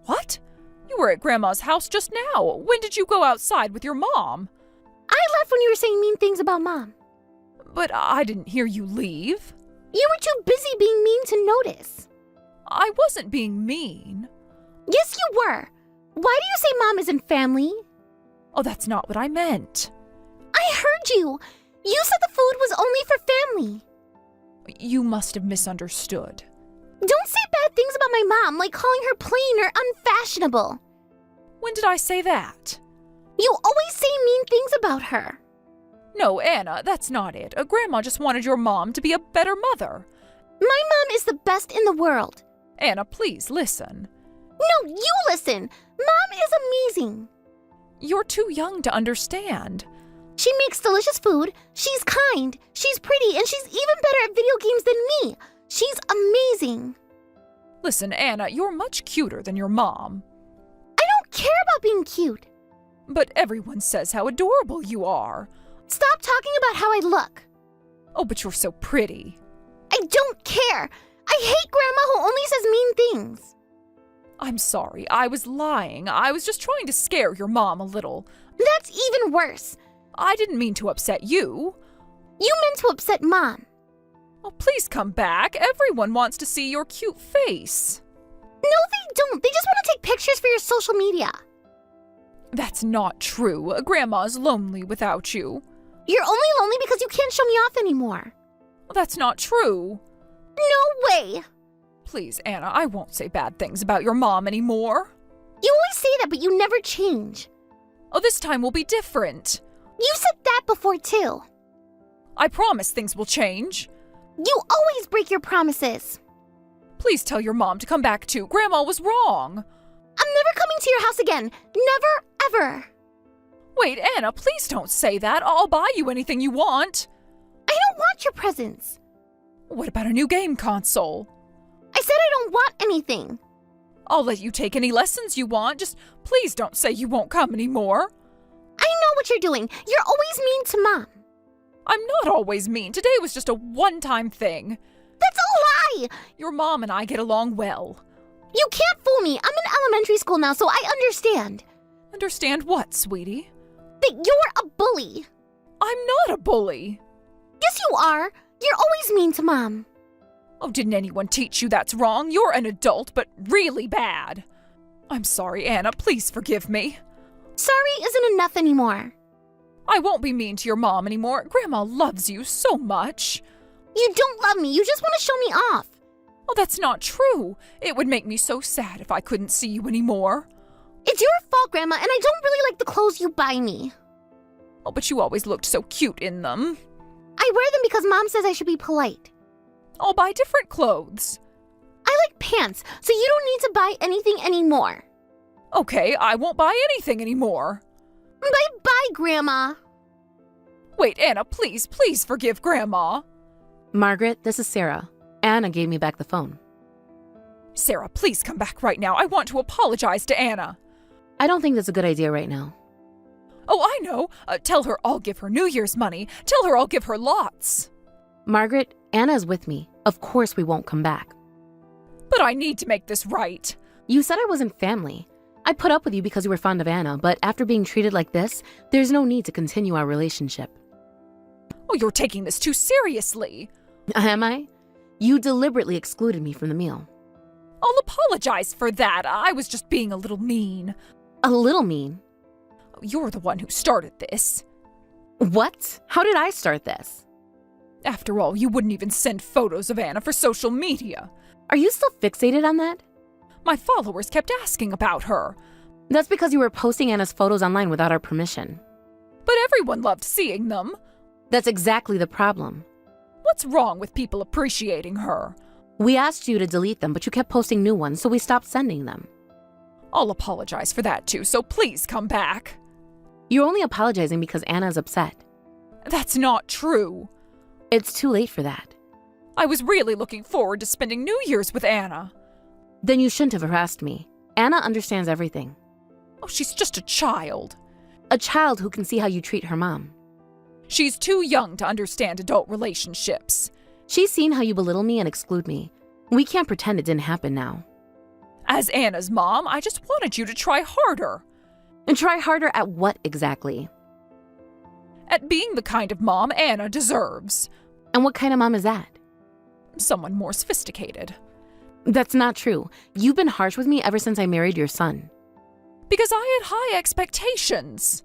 What? You were at Grandma's house just now. When did you go outside with your mom? I left when you were saying mean things about Mom. But I didn't hear you leave. You were too busy being mean to notice. I wasn't being mean. Yes, you were. Why do you say Mom isn't family? Oh, that's not what I meant. I heard you. You said the food was only for family. You must have misunderstood. Don't say bad things about my mom, like calling her plain or unfashionable. When did I say that? You always say mean things about her. No, Anna, that's not it. Grandma just wanted your mom to be a better mother. My mom is the best in the world. Anna, please listen. No, you listen. Mom is amazing. You're too young to understand. She makes delicious food, she's kind, she's pretty, and she's even better at video games than me. She's amazing. Listen, Anna, you're much cuter than your mom. I don't care about being cute. But everyone says how adorable you are. Stop talking about how I look. Oh, but you're so pretty. I don't care. I hate Grandma who only says mean things. I'm sorry, I was lying. I was just trying to scare your mom a little. That's even worse. I didn't mean to upset you. You meant to upset Mom. Oh, please come back. Everyone wants to see your cute face. No, they don't. They just want to take pictures for your social media. That's not true. Grandma's lonely without you. You're only lonely because you can't show me off anymore. That's not true. No way. Please, Anna, I won't say bad things about your mom anymore. You always say that, but you never change. Oh, this time will be different. You said that before, too. I promise things will change. You always break your promises. Please tell your mom to come back too. Grandma was wrong. I'm never coming to your house again. Never, ever. Wait, Anna, please don't say that. I'll buy you anything you want. I don't want your presents. What about a new game console? I said I don't want anything. I'll let you take any lessons you want. Just please don't say you won't come anymore. I know what you're doing. You're always mean to Mom. I'm not always mean. Today was just a one-time thing. That's a lie! Your mom and I get along well. You can't fool me. I'm in elementary school now, so I understand. Understand what, sweetie? That you're a bully. I'm not a bully. Yes, you are. You're always mean to Mom. Oh, didn't anyone teach you that's wrong? You're an adult, but really bad. I'm sorry, Anna. Please forgive me. Sorry isn't enough anymore. I won't be mean to your mom anymore. Grandma loves you so much. You don't love me. You just want to show me off. Oh, that's not true. It would make me so sad if I couldn't see you anymore. It's your fault, Grandma, and I don't really like the clothes you buy me. Oh, but you always looked so cute in them. I wear them because Mom says I should be polite. I'll buy different clothes. I like pants, so you don't need to buy anything anymore. Okay, I won't buy anything anymore. Bye-bye, Grandma. Wait, Anna, please forgive Grandma. Margaret, this is Sarah. Anna gave me back the phone. Sarah, please come back right now. I want to apologize to Anna. I don't think that's a good idea right now. Oh, I know. Tell her I'll give her New Year's money. Tell her I'll give her lots. Margaret, Anna is with me. Of course we won't come back. But I need to make this right. You said I wasn't family. I put up with you because you were fond of Anna, but after being treated like this, there's no need to continue our relationship. Oh, you're taking this too seriously. Am I? You deliberately excluded me from the meal. I'll apologize for that. I was just being a little mean. A little mean. You're the one who started this. What? How did I start this? After all, you wouldn't even send photos of Anna for social media. Are you still fixated on that? My followers kept asking about her. That's because you were posting Anna's photos online without our permission. But everyone loved seeing them. That's exactly the problem. What's wrong with people appreciating her? We asked you to delete them, but you kept posting new ones, so we stopped sending them. I'll apologize for that too, so please come back. You're only apologizing because Anna is upset. That's not true. It's too late for that. I was really looking forward to spending New Year's with Anna. Then you shouldn't have harassed me. Anna understands everything. Oh, she's just a child. A child who can see how you treat her mom. She's too young to understand adult relationships. She's seen how you belittle me and exclude me. We can't pretend it didn't happen now. As Anna's mom, I just wanted you to try harder. And try harder at what exactly? At being the kind of mom Anna deserves. And what kind of mom is that? Someone more sophisticated. That's not true. You've been harsh with me ever since I married your son. Because I had high expectations.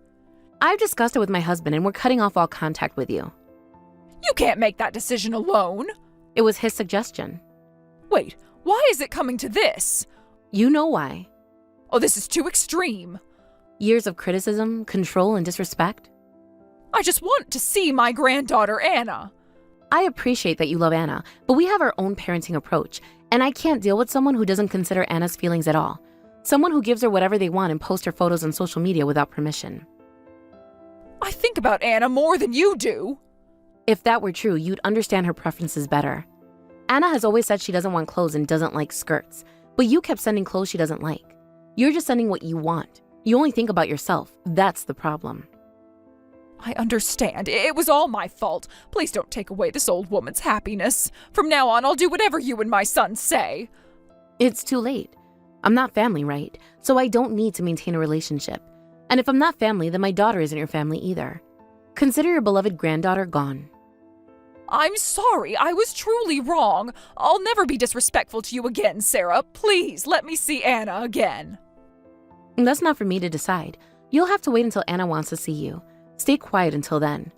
I've discussed it with my husband and we're cutting off all contact with you. You can't make that decision alone. It was his suggestion. Wait, why is it coming to this? You know why. Oh, this is too extreme. Years of criticism, control, and disrespect. I just want to see my granddaughter, Anna. I appreciate that you love Anna, but we have our own parenting approach, and I can't deal with someone who doesn't consider Anna's feelings at all. Someone who gives her whatever they want and posts her photos on social media without permission. I think about Anna more than you do. If that were true, you'd understand her preferences better. Anna has always said she doesn't want clothes and doesn't like skirts, but you kept sending clothes she doesn't like. You're just sending what you want. You only think about yourself. That's the problem. I understand. It was all my fault. Please don't take away this old woman's happiness. From now on, I'll do whatever you and my son say. It's too late. I'm not family, right? So I don't need to maintain a relationship. And if I'm not family, then my daughter isn't your family either. Consider your beloved granddaughter gone. I'm sorry. I was truly wrong. I'll never be disrespectful to you again, Sarah. Please let me see Anna again. That's not for me to decide. You'll have to wait until Anna wants to see you. Stay quiet until then.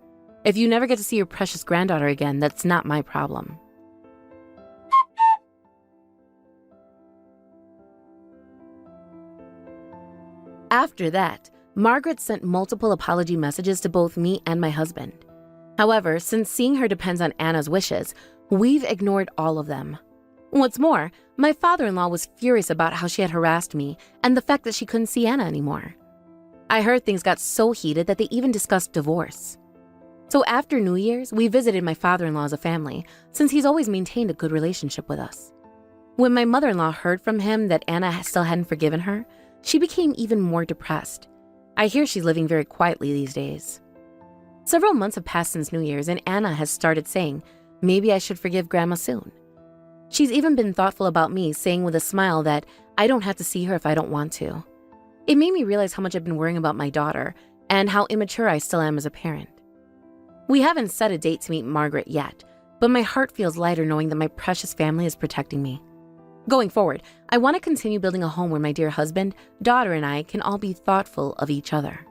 If you never get to see your precious granddaughter again, that's not my problem. After that, Margaret sent multiple apology messages to both me and my husband. However, since seeing her depends on Anna's wishes, we've ignored all of them. What's more, my father-in-law was furious about how she had harassed me and the fact that she couldn't see Anna anymore. I heard things got so heated that they even discussed divorce. So after New Year's, we visited my father-in-law as a family, since he's always maintained a good relationship with us. When my mother-in-law heard from him that Anna still hadn't forgiven her, she became even more depressed. I hear she's living very quietly these days. Several months have passed since New Year's, and Anna has started saying, maybe I should forgive Grandma soon. She's even been thoughtful about me, saying with a smile that I don't have to see her if I don't want to. It made me realize how much I've been worrying about my daughter and how immature I still am as a parent. We haven't set a date to meet Margaret yet, but my heart feels lighter knowing that my precious family is protecting me. Going forward, I want to continue building a home where my dear husband, daughter, and I can all be thoughtful of each other.